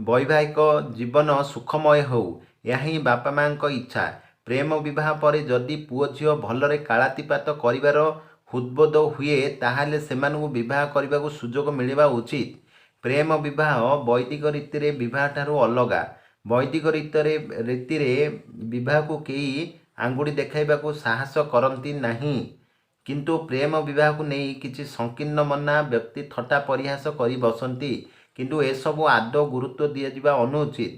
ବୈବାହିକ ଜୀବନ ସୁଖମୟ ହେଉ, ଏହା ହିଁ ବାପା ମାଆଙ୍କ ଇଚ୍ଛା। ପ୍ରେମ ବିବାହ ପରେ ଯଦି ପୁଅ ଝିଅ ଭଲରେ କାଳାତିପାତ କରିବାର ହୃଦ୍ବୋଧ ହୁଏ, ତାହେଲେ ସେମାନଙ୍କୁ ବିବାହ କରିବାକୁ ସୁଯୋଗ ମିଳିବା ଉଚିତ। ପ୍ରେମ ବିବାହ ବୈଦିକ ରୀତିରେ ବିବାହଠାରୁ ଅଲଗା। ବୈଦିକ ରୀତିରେ ବିବାହକୁ କେହି ଆଙ୍ଗୁଠି ଦେଖାଇବାକୁ ସାହସ କରନ୍ତି ନାହିଁ। କିନ୍ତୁ ପ୍ରେମ ବିବାହକୁ ନେଇ କିଛି ସଂକୀର୍ଣ୍ଣ ମନା ବ୍ୟକ୍ତି ଥଟ୍ଟା ପରିହାସ କରି ବସନ୍ତି। କିନ୍ତୁ ଏସବୁ ଆଦୌ ଗୁରୁତ୍ୱ ଦିଆଯିବା ଅନୁଚିତ।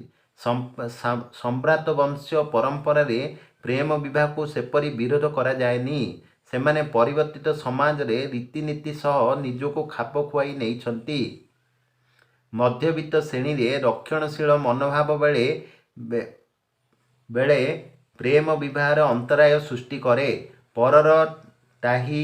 ସମ୍ଭ୍ରାନ୍ତ ବଂଶୀୟ ପରମ୍ପରାରେ ପ୍ରେମ ବିବାହକୁ ସେପରି ବିରୋଧ କରାଯାଏନି। ସେମାନେ ପରିବର୍ତ୍ତିତ ସମାଜରେ ରୀତିନୀତି ସହ ନିଜକୁ ଖାପ ଖୁଆଇ ନେଇଛନ୍ତି। ମଧ୍ୟବିତ୍ତ ଶ୍ରେଣୀରେ ରକ୍ଷଣଶୀଳ ମନୋଭାବ ବେଳେ ପ୍ରେମ ବିବାହର ଅନ୍ତରାୟ ସୃଷ୍ଟି କରେ। ପରର ଟାହି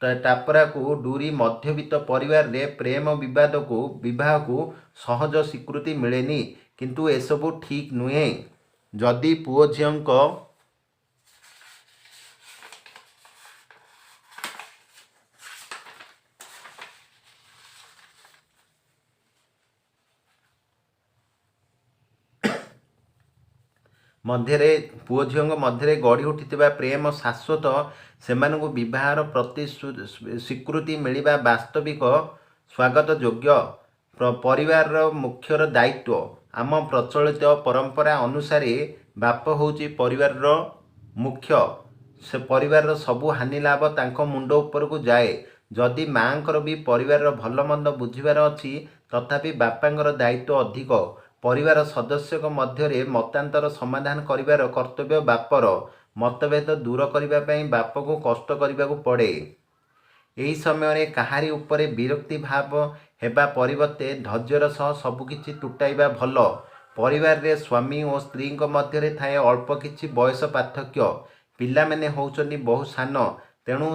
टापराକୁ ଡୁରି ମଧ୍ୟବିତ୍ତ ପରିବାରରେ ପ୍ରେମ ବିବାହକୁ ସହଜ ସ୍ୱୀକୃତି ମିଳେନି। କିନ୍ତୁ ଏସବୁ ଠିକ୍ ନୁହେଁ। ଯଦି ପୁଅ ଝିଅଙ୍କ ମଧ୍ୟରେ ଗଢ଼ି ଉଠିଥିବା ପ୍ରେମ ଶାଶ୍ୱତ, ସେମାନଙ୍କୁ ବିବାହର ପ୍ରତି ସ୍ୱୀକୃତି ମିଳିବା ବାସ୍ତବିକ ସ୍ୱାଗତ ଯୋଗ୍ୟ। ପରିବାରର ମୁଖ୍ୟର ଦାୟିତ୍ୱ। ଆମ ପ୍ରଚଳିତ ପରମ୍ପରା ଅନୁସାରେ ବାପ ହେଉଛି ପରିବାରର ମୁଖ୍ୟ। ସେ ପରିବାରର ସବୁ ହାନି ଲାଭ ତାଙ୍କ ମୁଣ୍ଡ ଉପରକୁ ଯାଏ। ଯଦି ମାଆଙ୍କର ବି ପରିବାରର ଭଲ ମନ୍ଦ ବୁଝିବାର ଅଛି, ତଥାପି ବାପାଙ୍କର ଦାୟିତ୍ୱ ଅଧିକ। ପରିବାର ସଦସ୍ୟଙ୍କ ମଧ୍ୟରେ ମତାନ୍ତର ସମାଧାନ କରିବାର କର୍ତ୍ତବ୍ୟ ବାପର। ମତଭେଦ ଦୂର କରିବା ପାଇଁ ବାପକୁ କଷ୍ଟ କରିବାକୁ ପଡ଼େ। ଏହି ସମୟରେ କାହାରି ଉପରେ ବିରକ୍ତି ଭାବ ହେବା ପରିବର୍ତ୍ତେ ଧୈର୍ଯ୍ୟର ସହ ସବୁକିଛି ତୁଟାଇବା ଭଲ। ପରିବାରରେ ସ୍ୱାମୀ ଓ ସ୍ତ୍ରୀଙ୍କ ମଧ୍ୟରେ ଥାଏ ଅଳ୍ପ କିଛି ବୟସ ପାର୍ଥକ୍ୟ। ପିଲାମାନେ ହେଉଛନ୍ତି ବହୁ ସାନ, ତେଣୁ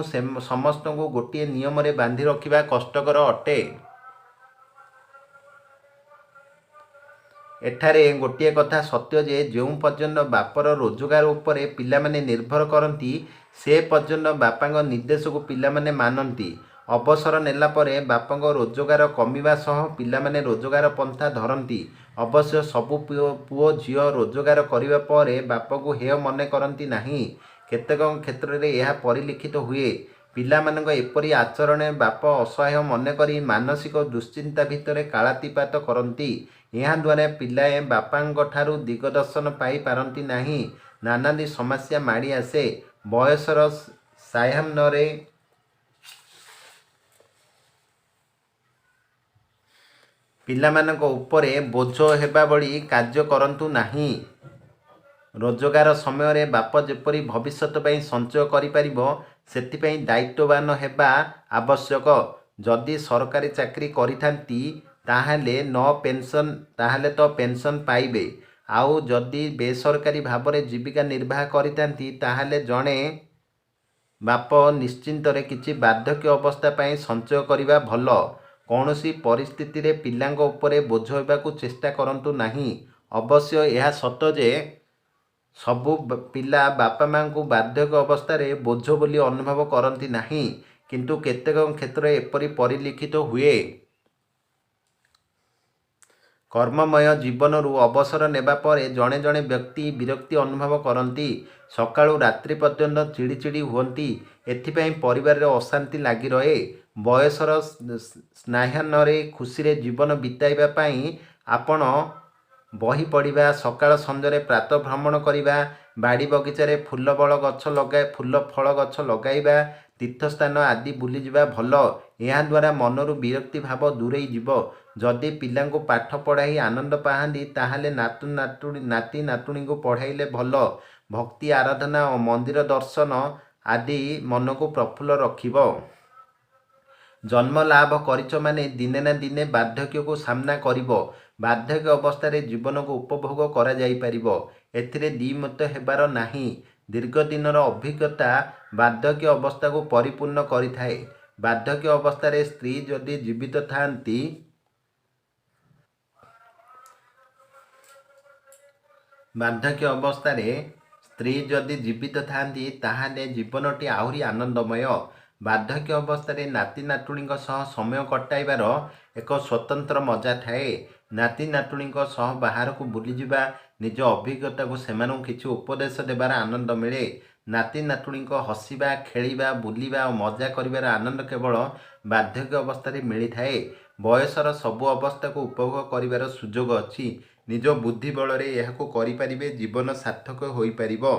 ସମସ୍ତଙ୍କୁ ଗୋଟିଏ ନିୟମରେ ବାନ୍ଧି ରଖିବା କଷ୍ଟକର ଅଟେ। ଏଠାରେ ଗୋଟିଏ କଥା ସତ୍ୟ ଯେ, ଯେଉଁ ପର୍ଯ୍ୟନ୍ତ ବାପର ରୋଜଗାର ଉପରେ ପିଲାମାନେ ନିର୍ଭର କରନ୍ତି, ସେ ପର୍ଯ୍ୟନ୍ତ ବାପାଙ୍କ ନିର୍ଦ୍ଦେଶକୁ ପିଲାମାନେ ମାନନ୍ତି। ଅବସର ନେଲା ପରେ ବାପାଙ୍କ ରୋଜଗାର କମିବା ସହ ପିଲାମାନେ ରୋଜଗାର ପନ୍ଥା ଧରନ୍ତି। ଅବଶ୍ୟ ସବୁ ପୁଅ ଝିଅ ରୋଜଗାର କରିବା ପରେ ବାପକୁ ହେୟ ମନେ କରନ୍ତି ନାହିଁ। କେତେକ କ୍ଷେତ୍ରରେ ଏହା ପରିଲକ୍ଷିତ ହୁଏ। ପିଲାମାନଙ୍କ ଏପରି ଆଚରଣରେ ବାପ ଅସହାୟ ମନେକରି ମାନସିକ ଦୁଶ୍ଚିନ୍ତା ଭିତରେ କାଳାତିପାତ କରନ୍ତି। ଏହାଦ୍ୱାରା ପିଲାଏ ବାପାଙ୍କଠାରୁ ଦିଗଦର୍ଶନ ପାଇ ପାରନ୍ତି ନାହିଁ। ନାନାଦି ସମସ୍ୟା ମାଡ଼ି ଆସେ। ବୟସର ସାୟାହ୍ନରେ ପିଲାମାନଙ୍କ ଉପରେ ବୋଝ ହେବା ଭଳି କାର୍ଯ୍ୟ କରନ୍ତୁ ନାହିଁ। ରୋଜଗାର ସମୟରେ ବାପ ଯେପରି ଭବିଷ୍ୟତ ପାଇଁ ସଞ୍ଚୟ କରିପାରିବ, ସେଥିପାଇଁ ଦାୟିତ୍ୱବାନ ହେବା ଆବଶ୍ୟକ। ଯଦି ସରକାରୀ ଚାକିରି କରିଥାନ୍ତି, ତାହେଲେ ତ ପେନ୍ସନ୍ ପାଇବେ। ଆଉ ଯଦି ବେସରକାରୀ ଭାବରେ ଜୀବିକା ନିର୍ବାହ କରିଥାନ୍ତି, ତାହେଲେ ଜଣେ ବାପ ନିଶ୍ଚିନ୍ତରେ କିଛି ବାର୍ଦ୍ଧକ୍ୟ ଅବସ୍ଥା ପାଇଁ ସଞ୍ଚୟ କରିବା ଭଲ। କୌଣସି ପରିସ୍ଥିତିରେ ପିଲାଙ୍କ ଉପରେ ବୋଝ ହେବାକୁ ଚେଷ୍ଟା କରନ୍ତୁ ନାହିଁ। ଅବଶ୍ୟ ଏହା ସତ ଯେ, ସବୁ ପିଲା ବାପା ମାଆଙ୍କୁ ବାର୍ଦ୍ଧକ୍ୟ ଅବସ୍ଥାରେ ବୋଝ ବୋଲି ଅନୁଭବ କରନ୍ତି ନାହିଁ। କିନ୍ତୁ କେତେକ କ୍ଷେତ୍ରରେ ଏପରି ପରିଲକ୍ଷିତ ହୁଏ। କର୍ମମୟ ଜୀବନରୁ ଅବସର ନେବା ପରେ ଜଣେ ଜଣେ ବ୍ୟକ୍ତି ବିରକ୍ତି ଅନୁଭବ କରନ୍ତି। ସକାଳୁ ରାତ୍ରି ପର୍ଯ୍ୟନ୍ତ ଚିଡ଼ିଚିଡ଼ି ହୁଅନ୍ତି। ଏଥିପାଇଁ ପରିବାରରେ ଅଶାନ୍ତି ଲାଗି ରହେ। ବୟସର ସାୟାହ୍ନରେ ଖୁସିରେ ଜୀବନ ବିତାଇବା ପାଇଁ ଆପଣ ବହି ପଢ଼ିବା, ସକାଳ ସଞ୍ଜରେ ପ୍ରାତଃ ଭ୍ରମଣ କରିବା, ବାଡ଼ି ବଗିଚାରେ ଫୁଲ ଫଳ ଗଛ ଲଗାଇବା, ତୀର୍ଥସ୍ଥାନ ଆଦି ବୁଲିଯିବା ଭଲ। ଏହାଦ୍ୱାରା ମନରୁ ବିରକ୍ତି ଭାବ ଦୂରେଇ ଯିବ। ଯଦି ପିଲାଙ୍କୁ ପାଠ ପଢ଼ାଇ ଆନନ୍ଦ ପାଆନ୍ତି, ତାହେଲେ ନାତି ନାତୁଣୀଙ୍କୁ ପଢ଼ାଇଲେ ଭଲ। ଭକ୍ତି ଆରାଧନା ଓ ମନ୍ଦିର ଦର୍ଶନ ଆଦି ମନକୁ ପ୍ରଫୁଲ୍ଲ ରଖିବ। ଜନ୍ମ ଲାଭ କରିଛ ମାନେ ଦିନେ ନା ଦିନେ ବାର୍ଦ୍ଧକ୍ୟକୁ ସାମ୍ନା କରିବ। ବାର୍ଦ୍ଧକ୍ୟ ଅବସ୍ଥାରେ ଜୀବନକୁ ଉପଭୋଗ କରାଯାଇପାରିବ, ଏଥିରେ ଦ୍ୱିମତ ହେବାର ନାହିଁ। ଦୀର୍ଘ ଦିନର ଅଭିଜ୍ଞତା ବାର୍ଦ୍ଧକ୍ୟ ଅବସ୍ଥାକୁ ପରିପୂର୍ଣ୍ଣ କରିଥାଏ। ବାର୍ଦ୍ଧକ୍ୟ ଅବସ୍ଥାରେ ସ୍ତ୍ରୀ ଯଦି ଜୀବିତ ଥାନ୍ତି, ତାହେଲେ ଜୀବନଟି ଆହୁରି ଆନନ୍ଦମୟ। ବାର୍ଦ୍ଧକ୍ୟ ଅବସ୍ଥାରେ ନାତି ନାତୁଣୀଙ୍କ ସହ ସମୟ କଟାଇବାର ଏକ ସ୍ୱତନ୍ତ୍ର ମଜା ଥାଏ। ନାତି ନାତୁଣୀଙ୍କ ସହ ବାହାରକୁ ବୁଲିଯିବା, ନିଜ ଅଭିଜ୍ଞତାକୁ ସେମାନଙ୍କୁ କିଛି ଉପଦେଶ ଦେବାର ଆନନ୍ଦ ମିଳେ। ନାତି ନାତୁଣୀଙ୍କ ହସିବା, ଖେଳିବା, ବୁଲିବା ଓ ମଜା କରିବାର ଆନନ୍ଦ କେବଳ ବାର୍ଦ୍ଧକ୍ୟ ଅବସ୍ଥାରେ ମିଳିଥାଏ। ବୟସର ସବୁ ଅବସ୍ଥାକୁ ଉପଭୋଗ କରିବାର ସୁଯୋଗ ଅଛି। ନିଜ ବୁଦ୍ଧି ବଳରେ ଏହାକୁ କରିପାରିବେ, ଜୀବନ ସାର୍ଥକ ହୋଇପାରିବ।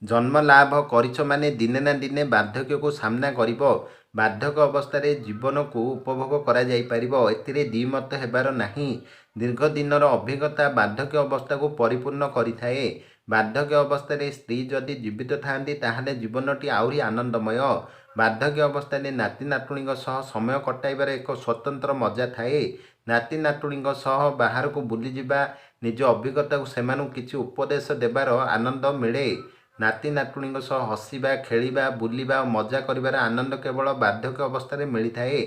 ଜନ୍ମ ଲାଭ କରିଛ ମାନେ ଦିନେ ନା ଦିନେ ବାର୍ଦ୍ଧକ୍ୟକୁ ସାମ୍ନା କରିବ। ବାର୍ଦ୍ଧକ୍ୟ ଅବସ୍ଥାରେ ଜୀବନକୁ ଉପଭୋଗ କରାଯାଇପାରିବ, ଏଥିରେ ଦ୍ୱିମତ ହେବାର ନାହିଁ। ଦୀର୍ଘ ଦିନର ଅଭିଜ୍ଞତା ବାର୍ଦ୍ଧକ୍ୟ ଅବସ୍ଥାକୁ ପରିପୂର୍ଣ୍ଣ କରିଥାଏ। ବାର୍ଦ୍ଧକ୍ୟ ଅବସ୍ଥାରେ ସ୍ତ୍ରୀ ଯଦି ଜୀବିତ ଥାଆନ୍ତି, ତାହେଲେ ଜୀବନଟି ଆହୁରି ଆନନ୍ଦମୟ। ବାର୍ଦ୍ଧକ୍ୟ ଅବସ୍ଥାରେ ନାତି ନାତୁଣୀଙ୍କ ସହ ସମୟ କଟାଇବାର ଏକ ସ୍ୱତନ୍ତ୍ର ମଜା ଥାଏ। ନାତି ନାତୁଣୀଙ୍କ ସହ ବାହାରକୁ ବୁଲିଯିବା, ନିଜ ଅଭିଜ୍ଞତାକୁ ସେମାନଙ୍କୁ କିଛି ଉପଦେଶ ଦେବାର ଆନନ୍ଦ ମିଳେ। ନାତି ନାତୁଣୀଙ୍କ ସହ ହସିବା, ଖେଳିବା, ବୁଲିବା ଓ ମଜା କରିବାର ଆନନ୍ଦ କେବଳ ବାର୍ଦ୍ଧକ୍ୟ ଅବସ୍ଥାରେ ମିଳିଥାଏ।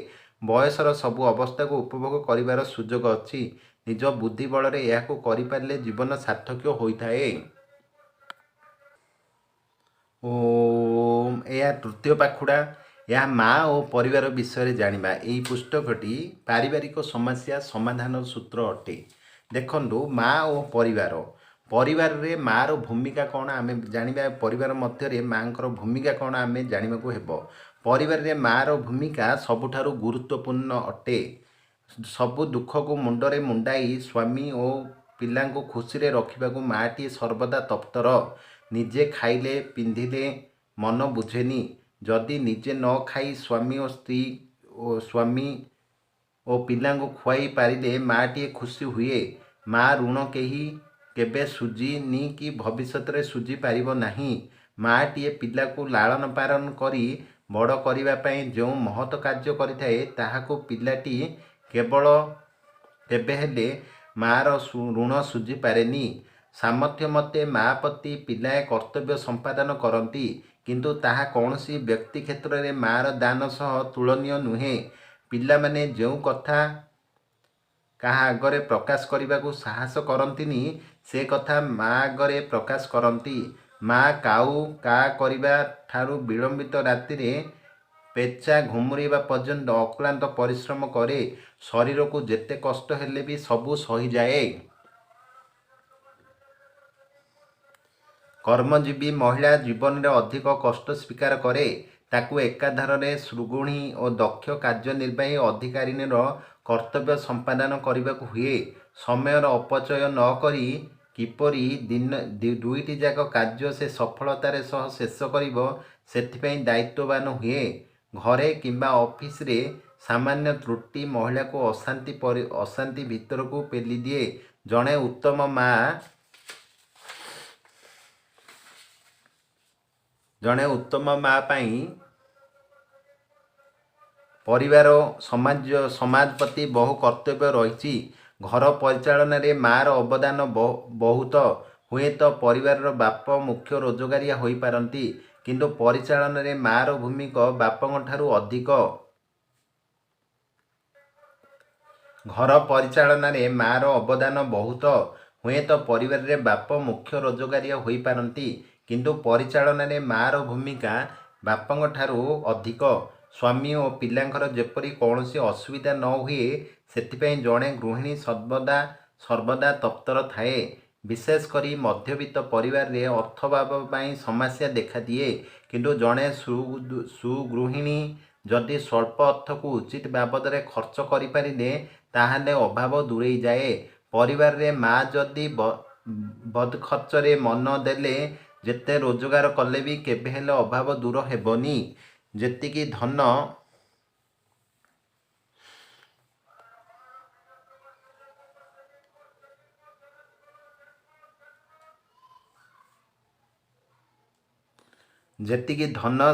ବୟସର ସବୁ ଅବସ୍ଥାକୁ ଉପଭୋଗ କରିବାର ସୁଯୋଗ ଅଛି। ନିଜ ବୁଦ୍ଧି ବଳରେ ଏହାକୁ କରିପାରିଲେ ଜୀବନ ସାର୍ଥକ ହୋଇଥାଏ। ଏହା ତୃତୀୟ ପାଖୁଡ଼ା। ଏହା ମା ଓ ପରିବାର ବିଷୟରେ ଜାଣିବା। ଏହି ପୁସ୍ତକଟି ପାରିବାରିକ ସମସ୍ୟା ସମାଧାନର ସୂତ୍ର ଅଟେ। ଦେଖନ୍ତୁ, ମା ଓ ପରିବାର। ପରିବାରରେ ମାଆର ଭୂମିକା କ'ଣ ଆମେ ଜାଣିବା। ପରିବାର ମଧ୍ୟରେ ମାଆଙ୍କର ଭୂମିକା କ'ଣ ଆମେ ଜାଣିବାକୁ ହେବ। ପରିବାରରେ ମାଆର ଭୂମିକା ସବୁଠାରୁ ଗୁରୁତ୍ୱପୂର୍ଣ୍ଣ ଅଟେ। ସବୁ ଦୁଃଖକୁ ମୁଣ୍ଡରେ ମୁଣ୍ଡାଇ ସ୍ୱାମୀ ଓ ପିଲାଙ୍କୁ ଖୁସିରେ ରଖିବାକୁ ମାଆଟିଏ ସର୍ବଦା ତତ୍ପର। ନିଜେ ଖାଇଲେ ପିନ୍ଧିଲେ ମନ ବୁଝେନି। ଯଦି ନିଜେ ନ ଖାଇ ସ୍ୱାମୀ ଓ ପିଲାଙ୍କୁ ଖୁଆଇ ପାରିଲେ ମାଆଟିଏ ଖୁସି ହୁଏ। ମା ଋଣ କେବେ ସୁଝିନି କି ଭବିଷ୍ୟତରେ ସୁଝି ପାରିବ ନାହିଁ। ମାଆଟିଏ ପିଲାକୁ ଲାଳନ ପାଳନ କରି ବଡ଼ କରିବା ପାଇଁ ଯେଉଁ ମହତ୍ କାର୍ଯ୍ୟ କରିଥାଏ, ତାହାକୁ ପିଲାଟି କେବେ ହେଲେ ମାଆର ଋଣ ସୁଝି ପାରେନି। ସାମର୍ଥ୍ୟ ମତେ ମା' ପ୍ରତି ପିଲାଏ କର୍ତ୍ତବ୍ୟ ସମ୍ପାଦନ କରନ୍ତି, କିନ୍ତୁ ତାହା କୌଣସି ବ୍ୟକ୍ତି କ୍ଷେତ୍ରରେ ମା'ର ଦାନ ସହ ତୁଳନୀୟ ନୁହେଁ। ପିଲାମାନେ ଯେଉଁ କଥା କାହା ଆଗରେ ପ୍ରକାଶ କରିବାକୁ ସାହସ କରନ୍ତିନି, ସେ କଥା ମା' ଆଗରେ ପ୍ରକାଶ କରନ୍ତି। ମା' କାଉ କା କରିବା ଠାରୁ ବିଳମ୍ବିତ ରାତିରେ ପେଚା ଘୁମୁରିବା ପର୍ଯ୍ୟନ୍ତ ଅକ୍ଳାନ୍ତ ପରିଶ୍ରମ କରେ। ଶରୀରକୁ ଯେତେ କଷ୍ଟ ହେଲେ ବି ସବୁ ସହିଯାଏ। କର୍ମଜୀବୀ ମହିଳା ଜୀବନରେ ଅଧିକ କଷ୍ଟ ସ୍ୱୀକାର କରେ। ତାକୁ ଏକାଧାରରେ ସୁଗୃହିଣୀ ଓ ଦକ୍ଷ କାର୍ଯ୍ୟନିର୍ବାହୀ ଅଧିକାରିଣୀର କର୍ତ୍ତବ୍ୟ ସମ୍ପାଦନ କରିବାକୁ ହୁଏ। ସମୟର ଅପଚୟ ନ କରି କିପରି ଦୁଇଟି ଯାକ କାର୍ଯ୍ୟ ସେ ସଫଳତାର ସହ ଶେଷ କରିବ, ସେଥିପାଇଁ ଦାୟିତ୍ୱବାନ ହୁଏ। ଘରେ କିମ୍ବା ଅଫିସରେ ସାମାନ୍ୟ ତ୍ରୁଟି ମହିଳାକୁ ଅଶାନ୍ତି ଭିତରକୁ ପେଲିଦିଏ। ଜଣେ ଉତ୍ତମ ମା' ପାଇଁ ପରିବାର ସମାଜ ପ୍ରତି ବହୁ କର୍ତ୍ତବ୍ୟ ରହିଛି। ଘର ପରିଚାଳନାରେ ମା'ର ଅବଦାନ ବହୁତ। ହୁଏତ ପରିବାରର ବାପ ମୁଖ୍ୟ ରୋଜଗାରିଆ ହୋଇପାରନ୍ତି, କିନ୍ତୁ ପରିଚାଳନାରେ ମା'ର ଭୂମିକା ବାପଙ୍କ ଠାରୁ ଅଧିକ। ଘର ପରିଚାଳନାରେ ମା'ର ଅବଦାନ ବହୁତ। ହୁଏତ ପରିବାରରେ ବାପ ମୁଖ୍ୟ ରୋଜଗାରିଆ ହୋଇପାରନ୍ତି, କିନ୍ତୁ ପରିଚାଳନାରେ ମା'ର ଭୂମିକା ବାପଙ୍କ ଠାରୁ ଅଧିକ। ସ୍ୱାମୀ ଓ ପିଲାଙ୍କର ଯେପରି କୌଣସି ଅସୁବିଧା ନ ହୁଏ, ସେଥିପାଇଁ ଜଣେ ଗୃହିଣୀ ସର୍ବଦା ତତ୍ପର ଥାଏ। ବିଶେଷ କରି ମଧ୍ୟବିତ୍ତ ପରିବାରରେ ଅର୍ଥାଭାବ ପାଇଁ ସମସ୍ୟା ଦେଖାଦିଏ, କିନ୍ତୁ ଜଣେ ସୁଗୃହିଣୀ ଯଦି ସ୍ୱଳ୍ପ ଅର୍ଥକୁ ଉଚିତ ବାବଦରେ ଖର୍ଚ୍ଚ କରିପାରିଲେ, ତାହେଲେ ଅଭାବ ଦୂରେଇଯାଏ। ପରିବାରରେ ମା' ଯଦି ବଦଖର୍ଚ୍ଚରେ ମନ ଦେଲେ, ଯେତେ ରୋଜଗାର କଲେ ବି କେବେ ହେଲେ ଅଭାବ ଦୂର ହେବନି। ଯେତିକି ଧନ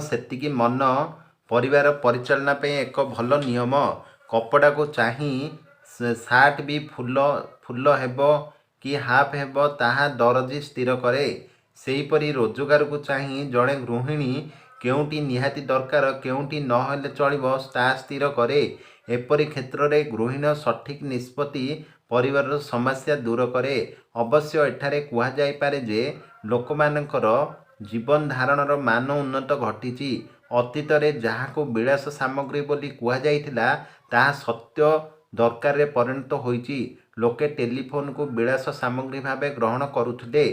ସେତିକି ମନ। ପରିବାର ପରିଚାଳନା ପାଇଁ ଏକ ଭଲ ନିୟମ। କପଡ଼ାକୁ ଚାହିଁ ସାର୍ଟ ବି ଫୁଲ ହେବ କି ହାଫ୍ ହେବ, ତାହା ଦରଜି ସ୍ଥିର କରେ। ସେହିପରି ରୋଜଗାରକୁ ଚାହିଁ ଜଣେ ଗୃହିଣୀ କେଉଁଟି ନିହାତି ଦରକାର, କେଉଁଟି ନ ହେଲେ ଚଳିବ, ତାହା ସ୍ଥିର କରେ। ଏପରି କ୍ଷେତ୍ରରେ ଗୃହିଣୀର ସଠିକ୍ ନିଷ୍ପତ୍ତି ପରିବାରର ସମସ୍ୟା ଦୂର କରେ। ଅବଶ୍ୟ ଏଠାରେ କୁହାଯାଇପାରେ ଯେ, ଲୋକମାନଙ୍କର ଜୀବନ ଧାରଣର ମାନ ଉନ୍ନତ ଘଟିଛି। ଅତୀତରେ ଯାହାକୁ ବିଳାସ ସାମଗ୍ରୀ ବୋଲି କୁହାଯାଇଥିଲା, ତାହା ସତ୍ୟ ଦରକାରରେ ପରିଣତ ହୋଇଛି। ଲୋକେ ଟେଲିଫୋନକୁ ବିଳାସ ସାମଗ୍ରୀ ଭାବେ ଗ୍ରହଣ କରୁଥିଲେ।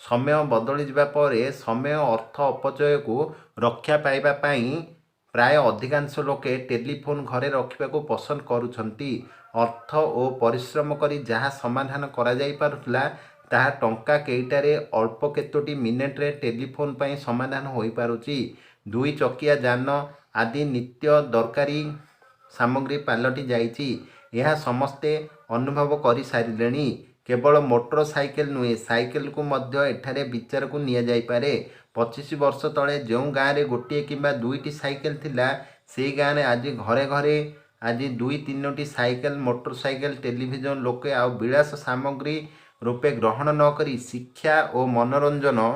ସମୟ ବଦଳିଯିବା ପରେ ସମୟ ଅର୍ଥ ଅପଚୟକୁ ରକ୍ଷା ପାଇବା ପାଇଁ ପ୍ରାୟ ଅଧିକାଂଶ ଲୋକେ ଟେଲିଫୋନ ଘରେ ରଖିବାକୁ ପସନ୍ଦ କରୁଛନ୍ତି। ଅର୍ଥ ଓ ପରିଶ୍ରମ କରି ଯାହା ସମାଧାନ କରାଯାଇପାରୁଥିଲା, ତାହା ଟଙ୍କା କେଇଟାରେ ଅଳ୍ପ କେତୋଟି ମିନିଟରେ ଟେଲିଫୋନ ପାଇଁ ସମାଧାନ ହୋଇପାରୁଛି। 2 ଚକିଆ ଯାନ ଆଦି ନିତ୍ୟ ଦରକାରୀ ସାମଗ୍ରୀ ପାଲଟି ଯାଇଛି। ଏହା ସମସ୍ତେ ଅନୁଭବ କରିସାରିଲେଣି। କେବଳ ମୋଟର ସାଇକେଲ ନୁହେଁ, ସାଇକେଲକୁ ମଧ୍ୟ ଏଠାରେ ବିଚାରକୁ ନିଆଯାଇପାରେ। 25 ବର୍ଷ ତଳେ ଯେଉଁ ଗାଁରେ ଗୋଟିଏ କିମ୍ବା ଦୁଇଟି ସାଇକେଲ ଥିଲା, ସେହି ଗାଁରେ ଆଜି ଘରେ ଘରେ 2-3ଟି ସାଇକେଲ, ମୋଟର ସାଇକେଲ, ଟେଲିଭିଜନ। ଲୋକେ ଆଉ ବିଳାସ ସାମଗ୍ରୀ ରୂପେ ଗ୍ରହଣ ନ କରି ଶିକ୍ଷା ଓ ମନୋରଞ୍ଜନ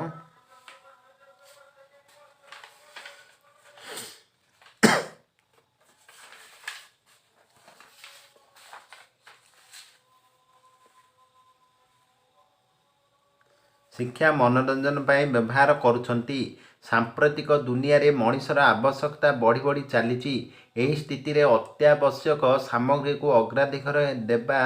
ପାଇଁ ବ୍ୟବହାର କରୁଛନ୍ତି। ସାମ୍ପ୍ରତିକ ଦୁନିଆରେ ମଣିଷର ଆବଶ୍ୟକତା ବଢ଼ି ବଢ଼ି ଚାଲିଛି। ଏହି ସ୍ଥିତିରେ ଅତ୍ୟାବଶ୍ୟକ ସାମଗ୍ରୀକୁ ଅଗ୍ରାଧିକାର ଦେବା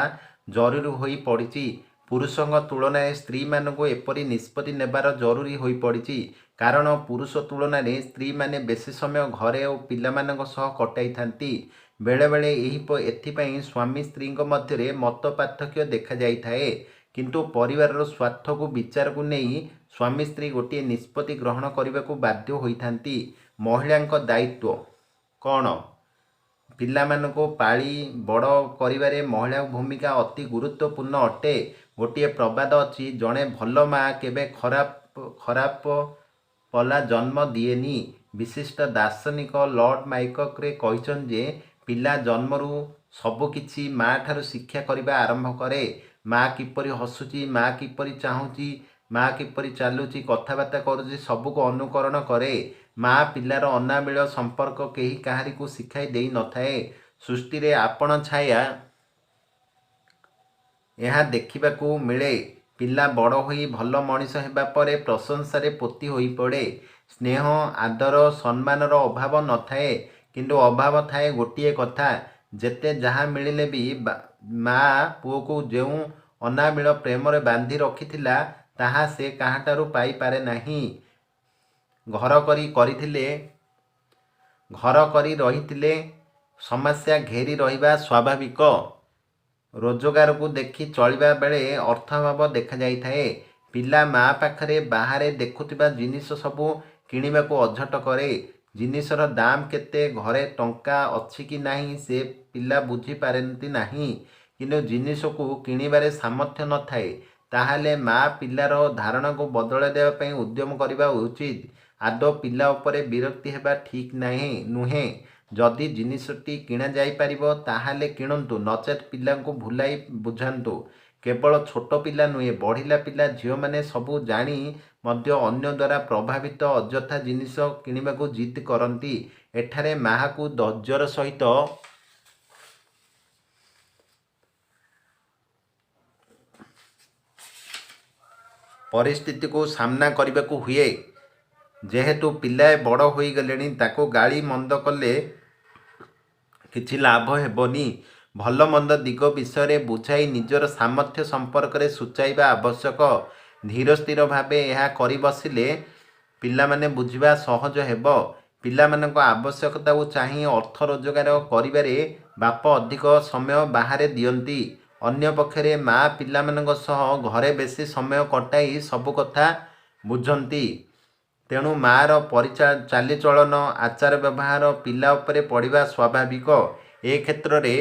ଜରୁରୀ ହୋଇ ପଡ଼ିଛି। ପୁରୁଷଙ୍କ ତୁଳନାରେ ସ୍ତ୍ରୀମାନଙ୍କୁ ଏପରି ନିଷ୍ପତ୍ତି ନେବାର ଜରୁରୀ ହୋଇପଡ଼ିଛି। କାରଣ ପୁରୁଷ ତୁଳନାରେ ସ୍ତ୍ରୀମାନେ ବେଶୀ ସମୟ ଘରେ ଓ ପିଲାମାନଙ୍କ ସହ କଟାଇଥାନ୍ତି। ବେଳେବେଳେ ଏଥିପାଇଁ ସ୍ୱାମୀ ସ୍ତ୍ରୀଙ୍କ ମଧ୍ୟରେ ମତ ପାର୍ଥକ୍ୟ ଦେଖାଯାଇଥାଏ। କିନ୍ତୁ ପରିବାରର ସ୍ୱାର୍ଥକୁ ବିଚାରକୁ ନେଇ ସ୍ୱାମୀ ସ୍ତ୍ରୀ ଗୋଟିଏ ନିଷ୍ପତ୍ତି ଗ୍ରହଣ କରିବାକୁ ବାଧ୍ୟ ହୋଇଥାନ୍ତି। ମହିଳାଙ୍କ ଦାୟିତ୍ୱ କ'ଣ? ପିଲାମାନଙ୍କୁ ପାଳି ବଡ଼ କରିବାରେ ମହିଳାଙ୍କ ଭୂମିକା ଅତି ଗୁରୁତ୍ୱପୂର୍ଣ୍ଣ ଅଟେ। ଗୋଟିଏ ପ୍ରବାଦ ଅଛି, ଜଣେ ଭଲ ମା' କେବେ ଖରାପ ପଲା ଜନ୍ମ ଦିଏନି। ବିଶିଷ୍ଟ ଦାର୍ଶନିକ ଲର୍ଡ଼ ମାଇକରେ କହିଛନ୍ତି ଯେ, ପିଲା ଜନ୍ମରୁ ସବୁକିଛି ମା'ଠାରୁ ଶିକ୍ଷା କରିବା ଆରମ୍ଭ କରେ। ମା' କିପରି ହସୁଛି, ମା' କିପରି ଚାହୁଁଛି, ମା' କିପରି ଚାଲୁଛି, କଥାବାର୍ତ୍ତା କରୁଛି, ସବୁକୁ ଅନୁକରଣ କରେ। ମା' ପିଲାର ଅନାବିଳ ସମ୍ପର୍କ କେହି କାହାରିକୁ ଶିଖାଇ ଦେଇନଥାଏ। ସୃଷ୍ଟିରେ ଆପଣ ଛାୟା ଏହା ଦେଖିବାକୁ ମିଳେ। ପିଲା ବଡ଼ ହୋଇ ଭଲ ମଣିଷ ହେବା ପରେ ପ୍ରଶଂସାରେ ପୋତି ହୋଇପଡ଼େ। ସ୍ନେହ, ଆଦର, ସମ୍ମାନର ଅଭାବ ନଥାଏ। କିନ୍ତୁ ଅଭାବ ଥାଏ ଗୋଟିଏ କଥା, ଯେତେ ଯାହା ମିଳିଲେ ବି ମା' ପୁଅକୁ ଯେଉଁ ଅନାବିଳ ପ୍ରେମରେ ବାନ୍ଧି ରଖିଥିଲା, ତାହା ସେ କାହାଠାରୁ ପାଇପାରେ ନାହିଁ। ଘର କରି ରହିଥିଲେ ସମସ୍ୟା ଘେରି ରହିବା ସ୍ୱାଭାବିକ। ରୋଜଗାରକୁ ଦେଖି ଚଳିବା ବେଳେ ଅର୍ଥାଭାବ ଦେଖାଯାଇଥାଏ। ପିଲା ମା' ପାଖରେ ବାହାରେ ଦେଖୁଥିବା ଜିନିଷ ସବୁ କିଣିବାକୁ ଅଝଟ କରେ। ଜିନିଷର ଦାମ କେତେ, ଘରେ ଟଙ୍କା ଅଛି କି ନାହିଁ ସେ ପିଲା ବୁଝିପାରନ୍ତି ନାହିଁ। କିନ୍ତୁ ଜିନିଷକୁ କିଣିବାରେ ସାମର୍ଥ୍ୟ ନଥାଏ। ତାହେଲେ ମା' ପିଲାର ଧାରଣାକୁ ବଦଳାଇ ଦେବା ପାଇଁ ଉଦ୍ୟମ କରିବା ଉଚିତ। ଆଦୌ ପିଲା ଉପରେ ବିରକ୍ତି ହେବା ଠିକ୍ ନୁହେଁ। ଯଦି ଜିନିଷଟି କିଣାଯାଇପାରିବ ତାହେଲେ କିଣନ୍ତୁ, ନଚେତ୍ ପିଲାଙ୍କୁ ଭୁଲାଇ ବୁଝାନ୍ତୁ। କେବଳ ଛୋଟ ପିଲା ନୁହେଁ, ବଢ଼ିଲା ପିଲା ଝିଅମାନେ ସବୁ ଜାଣି ମଧ୍ୟ ଅନ୍ୟ ଦ୍ୱାରା ପ୍ରଭାବିତ ଅଯଥା ଜିନିଷ କିଣିବାକୁ ଜିଦ୍ କରନ୍ତି। ଏଠାରେ ମା'କୁ ଧୈର୍ଯ୍ୟର ସହିତ ପରିସ୍ଥିତିକୁ ସାମ୍ନା କରିବାକୁ ହୁଏ। ଯେହେତୁ ପିଲାଏ ବଡ଼ ହୋଇଗଲେଣି, ତାକୁ ଗାଳି ମନ୍ଦ କଲେ କିଛି ଲାଭ ହେବନି। ଭଲ ମନ୍ଦ ଦିଗ ବିଷୟରେ ବୁଝାଇ ନିଜର ସାମର୍ଥ୍ୟ ସମ୍ପର୍କରେ ସୂଚାଇବା ଆବଶ୍ୟକ। ଧୀର ସ୍ଥିର ଭାବେ ଏହା କରି ବସିଲେ ପିଲାମାନେ ବୁଝିବା ସହଜ ହେବ। ପିଲାମାନଙ୍କ ଆବଶ୍ୟକତାକୁ ଚାହିଁ ଅର୍ଥ ରୋଜଗାର କରିବାରେ ବାପ ଅଧିକ ସମୟ ବାହାରେ ଦିଅନ୍ତି। ଅନ୍ୟପକ୍ଷରେ ମା' ପିଲାମାନଙ୍କ ସହ ଘରେ ବେଶୀ ସମୟ କଟାଇ ସବୁ କଥା ବୁଝନ୍ତି। ତେଣୁ ମା'ର ଚାଲିଚଳନ, ଆଚାର ବ୍ୟବହାର ପିଲା ଉପରେ ପଡ଼ିବା ସ୍ୱାଭାବିକ। ଏ କ୍ଷେତ୍ରରେ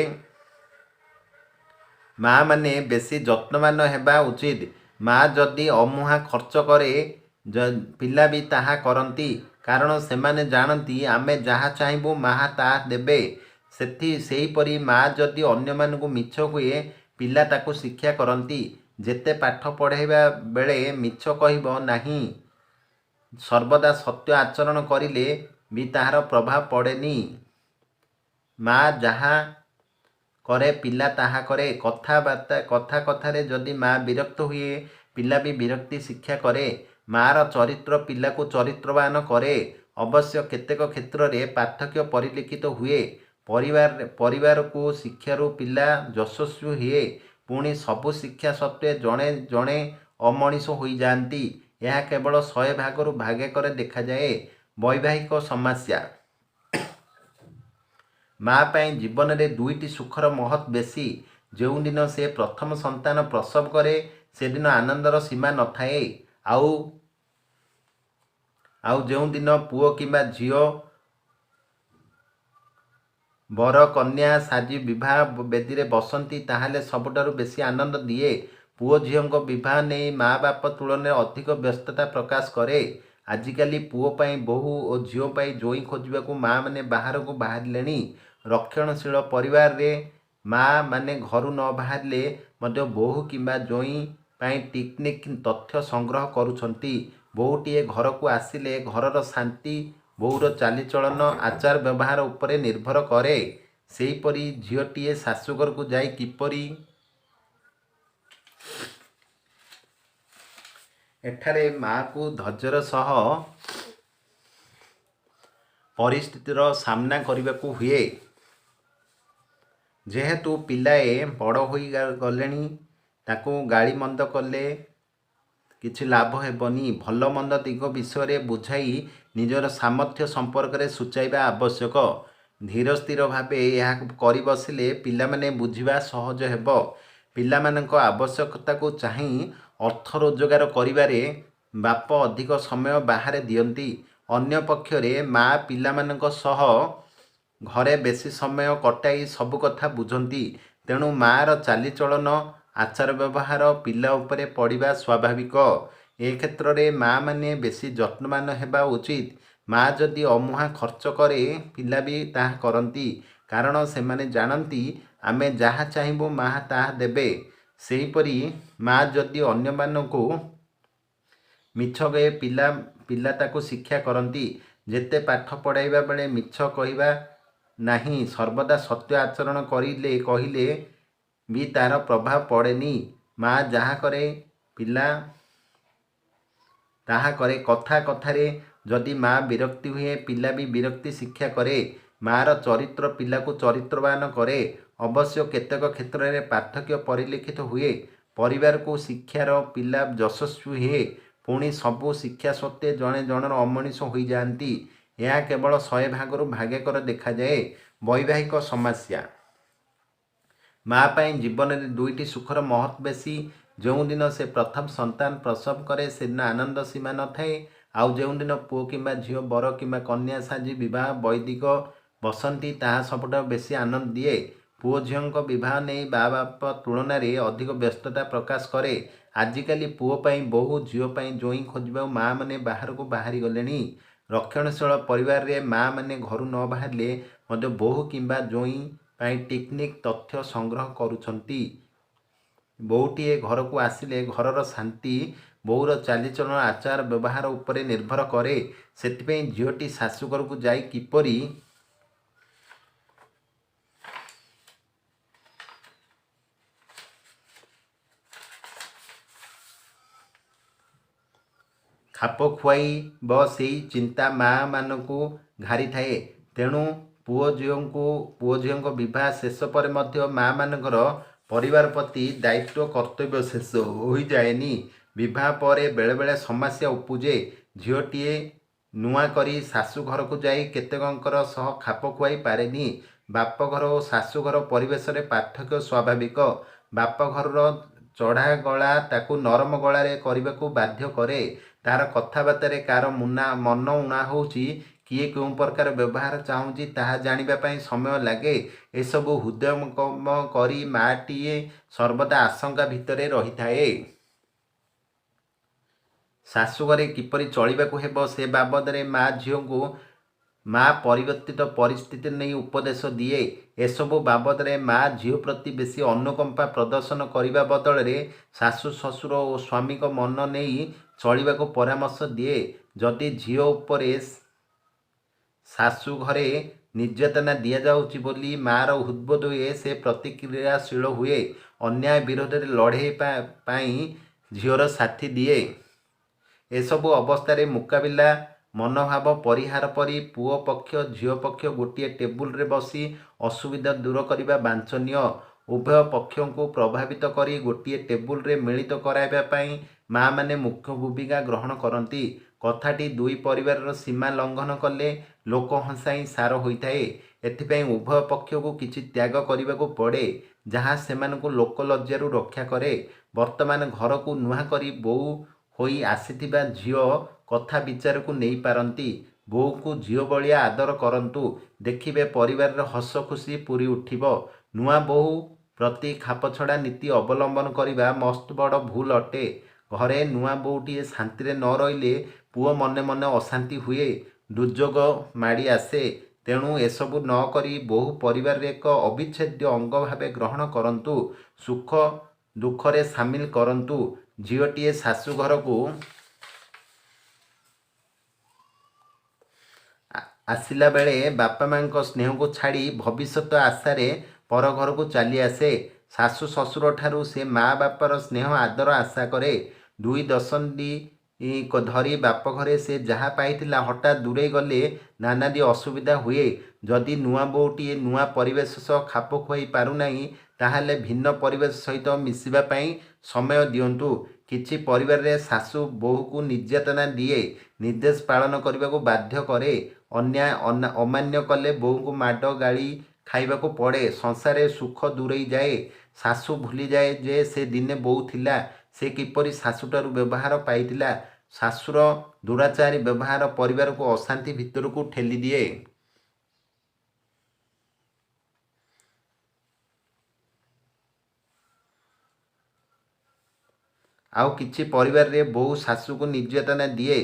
ମା'ମାନେ ବେଶୀ ଯତ୍ନବାନ ହେବା ଉଚିତ। ମା' ଯଦି ଅମୁହା ଖର୍ଚ୍ଚ କରେ, ପିଲା ବି ତାହା କରନ୍ତି। କାରଣ ସେମାନେ ଜାଣନ୍ତି ଆମେ ଯାହା ଚାହିଁବୁ ମା' ତାହା ଦେବେ। ସେହିପରି ମା' ଯଦି ଅନ୍ୟମାନଙ୍କୁ ମିଛ କୁହେ, ପିଲା ତାକୁ ଶିକ୍ଷା କରନ୍ତି। ଯେତେ ପାଠ ପଢ଼ାଇବା ବେଳେ ମିଛ କହିବ ନାହିଁ, ସର୍ବଦା ସତ୍ୟ ଆଚରଣ କରିଲେ ବି ତାହାର ପ୍ରଭାବ ପଡ଼େନି। ମା' ଯାହା କରେ ପିଲା ତାହା କରେ। କଥାରେ ଯଦି ମା' ବିରକ୍ତ ହୁଏ, ପିଲା ବି ବିରକ୍ତି ଶିକ୍ଷା କରେ। ମା'ର ଚରିତ୍ର ପିଲାକୁ ଚରିତ୍ରବାନ କରେ। ଅବଶ୍ୟ କେତେକ କ୍ଷେତ୍ରରେ ପାର୍ଥକ୍ୟ ପରିଲକ୍ଷିତ ହୁଏ। ପରିବାରକୁ ଶିକ୍ଷାରୁ ପିଲା ଯଶସ୍ୱୀ ହୁଏ, ପୁଣି ସବୁ ଶିକ୍ଷା ସତ୍ତ୍ୱେ ଜଣେ ଜଣେ ଅମଣିଷ ହୋଇଯାଆନ୍ତି। ଏହା କେବଳ 100 ଭାଗରୁ ଭାଗେକରେ ଦେଖାଯାଏ। ବୈବାହିକ ସମସ୍ୟା। ମା' ପାଇଁ ଜୀବନରେ ଦୁଇଟି ସୁଖର ମହତ୍ ବେଶୀ। ଯେଉଁଦିନ ସେ ପ୍ରଥମ ସନ୍ତାନ ପ୍ରସବ କରେ, ସେଦିନ ଆନନ୍ଦର ସୀମା ନଥାଏ। ଆଉ ଯେଉଁଦିନ ପୁଅ କିମ୍ବା ଝିଅ ବର କନ୍ୟା ସାଜି ବିବାହ ବେଦୀରେ ବସନ୍ତି, ତାହେଲେ ସବୁଠାରୁ ବେଶୀ ଆନନ୍ଦ ଦିଏ। ପୁଅ ଝିଅଙ୍କ ବିବାହ ନେଇ ମା' ବାପ ତୁଳନାରେ ଅଧିକ ବ୍ୟସ୍ତତା ପ୍ରକାଶ କରେ। ଆଜିକାଲି ପୁଅ ପାଇଁ ବୋହୂ ଓ ଝିଅ ପାଇଁ ଜୋଇଁ ଖୋଜିବାକୁ ମା'ମାନେ ବାହାରକୁ ବାହାରିଲେଣି। ରକ୍ଷଣଶୀଳ ପରିବାରରେ ମା'ମାନେ ଘରୁ ନ ବାହାରିଲେ ମଧ୍ୟ ବୋହୂ କିମ୍ବା ଜୋଇଁ ପାଇଁ ଟିକନିକ୍ ତଥ୍ୟ ସଂଗ୍ରହ କରୁଛନ୍ତି। ବୋହୂଟିଏ ଘରକୁ ଆସିଲେ ଘରର ଶାନ୍ତି ବୋହୂର ଚାଲିଚଳନ ଆଚାର ବ୍ୟବହାର ଉପରେ ନିର୍ଭର କରେ। ସେହିପରି ଝିଅଟିଏ ଶାଶୁଘରକୁ ଯାଇ କିପରି ଏଠାରେ ମାଆକୁ ଧୈର୍ଯ୍ୟର ସହ ପରିସ୍ଥିତିର ସାମ୍ନା କରିବାକୁ ହୁଏ। ଯେହେତୁ ପିଲାଏ ବଡ଼ ହୋଇଗଲେଣି, ତାକୁ ଗାଳି ମନ୍ଦ କଲେ କିଛି ଲାଭ ହେବନି। ଭଲ ମନ୍ଦ ଦିଗ ବିଷୟରେ ବୁଝାଇ ନିଜର ସାମର୍ଥ୍ୟ ସମ୍ପର୍କରେ ସୂଚାଇବା ଆବଶ୍ୟକ। ଧୀର ସ୍ଥିର ଭାବେ ଏହା କରି ବସିଲେ ପିଲାମାନେ ବୁଝିବା ସହଜ ହେବ। ପିଲାମାନଙ୍କ ଆବଶ୍ୟକତାକୁ ଚାହିଁ ଅର୍ଥ ରୋଜଗାର କରିବାରେ ବାପ ଅଧିକ ସମୟ ବାହାରେ ଦିଅନ୍ତି। ଅନ୍ୟ ପକ୍ଷରେ ମା ପିଲାମାନଙ୍କ ସହ ଘରେ ବେଶୀ ସମୟ କଟାଇ ସବୁ କଥା ବୁଝନ୍ତି। ତେଣୁ ମାଆର ଚାଲିଚଳନ ଆଚାର ବ୍ୟବହାର ପିଲା ଉପରେ ପଡ଼ିବା ସ୍ୱାଭାବିକ। ଏ କ୍ଷେତ୍ରରେ ମାଆମାନେ ବେଶୀ ଯତ୍ନବାନ ହେବା ଉଚିତ। ମା ଯଦି ଅମୁହା ଖର୍ଚ୍ଚ କରେ ପିଲା ବି ତାହା କରନ୍ତି, କାରଣ ସେମାନେ ଜାଣନ୍ତି ଆମେ ଯାହା ଚାହିଁବୁ ମା ତାହା ଦେବେ। ସେହିପରି ମା ଯଦି ଅନ୍ୟମାନଙ୍କୁ ମିଛ କହେ ପିଲା ତାକୁ ଶିକ୍ଷା କରନ୍ତି। ଯେତେ ପାଠ ପଢ଼ାଇବା ବେଳେ ମିଛ କହିବା ନାହିଁ, ସର୍ବଦା ସତ୍ୟ ଆଚରଣ କହିଲେ ବି ତାର ପ୍ରଭାବ ପଡ଼େନି। ମା ଯାହା କରେ ପିଲା ତାହା କରେ। କଥା କଥାରେ ଯଦି ମା ବିରକ୍ତି ହୁଏ ପିଲା ବି ବିରକ୍ତି ଶିକ୍ଷା କରେ। ମାର ଚରିତ୍ର ପିଲାକୁ ଚରିତ୍ରବାନ କରେ। ଅବଶ୍ୟ କେତେକ କ୍ଷେତ୍ରରେ ପାର୍ଥକ୍ୟ ପରିଲକ୍ଷିତ ହୁଏ। ପରିବାରକୁ ଶିକ୍ଷାର ପିଲା ଯଶସ୍ୱୀ ହୁଏ, ପୁଣି ସବୁ ଶିକ୍ଷା ସତ୍ତ୍ୱେ ଜଣେ ଜଣର ଅମଣିଷ ହୋଇଯାଆନ୍ତି। ଏହା କେବଳ 100 ଭାଗରୁ ଭାଗେକର ଦେଖାଯାଏ। ବୈବାହିକ ସମସ୍ୟା। ମା ପାଇଁ ଜୀବନରେ 2ଟି ସୁଖର ମହତ୍ ବେଶୀ। ଯେଉଁଦିନ ସେ ପ୍ରଥମ ସନ୍ତାନ ପ୍ରସବ କରେ ସେଦିନ ଆନନ୍ଦ ସୀମା ନଥାଏ। ଆଉ ଯେଉଁଦିନ ପୁଅ କିମ୍ବା ଝିଅ ବର କିମ୍ବା କନ୍ୟା ସାଜି ବିବାହ ବୈଦିକ ବସନ୍ତି ତାହା ସବୁଠାରୁ ବେଶୀ ଆନନ୍ଦ ଦିଏ। ପୁଅ ଝିଅଙ୍କ ବିବାହ ନେଇ ବାପ ତୁଳନାରେ ଅଧିକ ବ୍ୟସ୍ତତା ପ୍ରକାଶ କରେ। ଆଜିକାଲି ପୁଅ ପାଇଁ ବୋହୂ, ଝିଅ ପାଇଁ ଜୋଇଁ ଖୋଜିବାକୁ ମାଆମାନେ ବାହାରକୁ ବାହାରି ଗଲେଣି। ରକ୍ଷଣଶୀଳ ପରିବାରରେ ମାଆମାନେ ଘରୁ ନ ବାହାରିଲେ ମଧ୍ୟ ବୋହୂ କିମ୍ବା ଜୋଇଁ ପାଇଁ ଟିକନିକ୍ ତଥ୍ୟ ସଂଗ୍ରହ କରୁଛନ୍ତି। ବୋହୂଟିଏ ଘରକୁ ଆସିଲେ ଘରର ଶାନ୍ତି ବୋହୂର ଚାଲିଚଳନ ଆଚାର ବ୍ୟବହାର ଉପରେ ନିର୍ଭର କରେ। ସେଥିପାଇଁ ଝିଅଟି ଶାଶୁଘରକୁ ଯାଇ କିପରି ଖାପ ଖୁଆଇବ ସେହି ଚିନ୍ତା ମାଆମାନଙ୍କୁ ଘାରିଥାଏ। ତେଣୁ ପୁଅ ଝିଅଙ୍କ ବିବାହ ଶେଷ ପରେ ମଧ୍ୟ ମାଆମାନଙ୍କର ପରିବାର ପ୍ରତି ଦାୟିତ୍ୱ କର୍ତ୍ତବ୍ୟ ଶେଷ ହୋଇଯାଏନି। ବିବାହ ପରେ ବେଳେବେଳେ ସମସ୍ୟା ଉପୁଜେ। ଝିଅଟିଏ ନୂଆ କରି ଶାଶୁ ଘରକୁ ଯାଇ କେତେକଙ୍କର ସହ ଖାପ ଖୁଆଇ ପାରେନି। ବାପଘର ଓ ଶାଶୁଘର ପରିବେଶରେ ପାର୍ଥକ୍ୟ ସ୍ୱାଭାବିକ। ବାପଘରର ଚଢ଼ା ଗଳା ତାକୁ ନରମ ଗଳାରେ କରିବାକୁ ବାଧ୍ୟ କରେ। ତାର କଥାବାର୍ତ୍ତାରେ କାହାର ମନ ଉଣା ହେଉଛି, କିଏ କେଉଁ ପ୍ରକାର ବ୍ୟବହାର ଚାହୁଁଛି ତାହା ଜାଣିବା ପାଇଁ ସମୟ ଲାଗେ। ଏସବୁ ହୃଦୟଙ୍ଗମ କରି ମାଟିଏ ସର୍ବଦା ଆଶଙ୍କା ଭିତରେ ରହିଥାଏ। ଶାଶୁଘରେ କିପରି ଚଳିବାକୁ ହେବ ସେ ବାବଦରେ ମା ପରିବର୍ତ୍ତିତ ପରିସ୍ଥିତି ନେଇ ଉପଦେଶ ଦିଏ। ଏସବୁ ବାବଦରେ ମା ଝିଅ ପ୍ରତି ବେଶୀ ଅନୁକମ୍ପା ପ୍ରଦର୍ଶନ କରିବା ବଦଳରେ ଶାଶୁ ଶ୍ୱଶୁର ଓ ସ୍ୱାମୀଙ୍କ ମନ ନେଇ ଚଳିବାକୁ ପରାମର୍ଶ ଦିଏ। ଯଦି ଝିଅ ଉପରେ ଶାଶୁ ଘରେ ନିର୍ଯାତନା ଦିଆଯାଉଛି ବୋଲି ମାର ହୃଦବୋଧ ହୁଏ, ସେ ପ୍ରତିକ୍ରିୟାଶୀଳ ହୁଏ। ଅନ୍ୟାୟ ବିରୋଧରେ ଲଢ଼େଇ ପାଇଁ ଝିଅର ସାଥୀ ଦିଏ। ଏସବୁ ଅବସ୍ଥାରେ ମୁକାବିଲା ମନୋଭାବ ପରିହାର କରି ପୁଅ ପକ୍ଷ ଝିଅ ପକ୍ଷ ଗୋଟିଏ ଟେବୁଲରେ ବସି ଅସୁବିଧା ଦୂର କରିବା ବାଞ୍ଛନୀୟ। ଉଭୟ ପକ୍ଷଙ୍କୁ ପ୍ରଭାବିତ କରି ଗୋଟିଏ ଟେବୁଲରେ ମିଳିତ କରାଇବା ପାଇଁ ମାଆମାନେ ମୁଖ୍ୟ ଭୂମିକା ଗ୍ରହଣ କରନ୍ତି। କଥାଟି ଦୁଇ ପରିବାରର ସୀମା ଲଙ୍ଘନ କଲେ ଲୋକ ହସାଇ ସାର ହୋଇଥାଏ। ଏଥିପାଇଁ ଉଭୟ ପକ୍ଷକୁ କିଛି ତ୍ୟାଗ କରିବାକୁ ପଡ଼େ, ଯାହା ସେମାନଙ୍କୁ ଲୋକଲଜ୍ଜାରୁ ରକ୍ଷା କରେ। ବର୍ତ୍ତମାନ ଘରକୁ ନୂଆ କରି ବୋହୂ ହୋଇ ଆସିଥିବା ଝିଅ କଥା ବିଚାରକୁ ନେଇପାରନ୍ତି। ବୋହୂକୁ ଝିଅ ଭଳିଆ ଆଦର କରନ୍ତୁ, ଦେଖିବେ ପରିବାରରେ ହସ ଖୁସି ପୂରି ଉଠିବ। ନୂଆ ବୋହୂ ପ୍ରତି ଖାପଛଡ଼ା ନୀତି ଅବଲମ୍ବନ କରିବା ମସ୍ତ ବଡ଼ ଭୁଲ ଅଟେ। ଘରେ ନୂଆ ବୋହୂଟିଏ ଶାନ୍ତିରେ ନ ରହିଲେ ପୁଅ ମନେ ମନେ ଅଶାନ୍ତି ହୁଏ, ଦୁର୍ଯୋଗ ମାଡ଼ି ଆସେ। ତେଣୁ ଏସବୁ ନ କରି ବୋହୂ ପରିବାରର ଏକ ଅବିଚ୍ଛେଦ୍ୟ ଅଙ୍ଗ ଭାବେ ଗ୍ରହଣ କରନ୍ତୁ। ସୁଖ ଦୁଃଖରେ ସାମିଲ କରନ୍ତୁ। ଝିଅଟିଏ ଶାଶୁ ଘରକୁ ଆସିଲା ବେଳେ ବାପା ମାଙ୍କ ସ୍ନେହକୁ ଛାଡ଼ି ଭବିଷ୍ୟତ ଆଶାରେ ପର ଘରକୁ ଚାଲି ଆସେ। ଶାଶୁ ଶ୍ୱଶୁରଠାରୁ ସେ ମା ବାପାର ସ୍ନେହ ଆଦର ଆଶା କରେ। ଦୁଇ ଦଶନ୍ଧି ଧରି ବାପ ଘରେ ସେ ଯାହା ପାଇଥିଲା ହଠାତ୍ ଦୂରେଇ ଗଲେ ନାନାଦି ଅସୁବିଧା ହୁଏ। ଯଦି ନୂଆ ବୋହୂଟିଏ ନୂଆ ପରିବେଶ ସହ ଖାପ ଖୁଆଇ ପାରୁନାହିଁ, ତାହେଲେ ଭିନ୍ନ ପରିବେଶ ସହିତ ମିଶିବା ପାଇଁ ସମୟ ଦିଅନ୍ତୁ। କିଛି ପରିବାରରେ ଶାଶୁ ବୋହୂକୁ ନିର୍ଯାତନା ଦିଏ, ନିର୍ଦ୍ଦେଶ ପାଳନ କରିବାକୁ ବାଧ୍ୟ କରେ। ଅମାନ୍ୟ କଲେ ବୋହୂଙ୍କୁ ମାଡ଼ ଗାଳି ଖାଇବାକୁ ପଡ଼େ। ସଂସାରରେ ସୁଖ ଦୂରେଇ ଯାଏ। ଶାଶୁ ଭୁଲିଯାଏ ଯେ ସେ ଦିନେ ବୋହୂ ଥିଲା, ସେ କିପରି ଶାଶୁଠାରୁ ବ୍ୟବହାର ପାଇଥିଲା। ଶାଶୁର ଦୁରାଚାରୀ ବ୍ୟବହାର ପରିବାରକୁ ଅଶାନ୍ତି ଭିତରକୁ ଠେଲି ଦିଏ। ଆଉ କିଛି ପରିବାରରେ ବୋହୂ ଶାଶୁକୁ ନିର୍ଯାତନା ଦିଏ।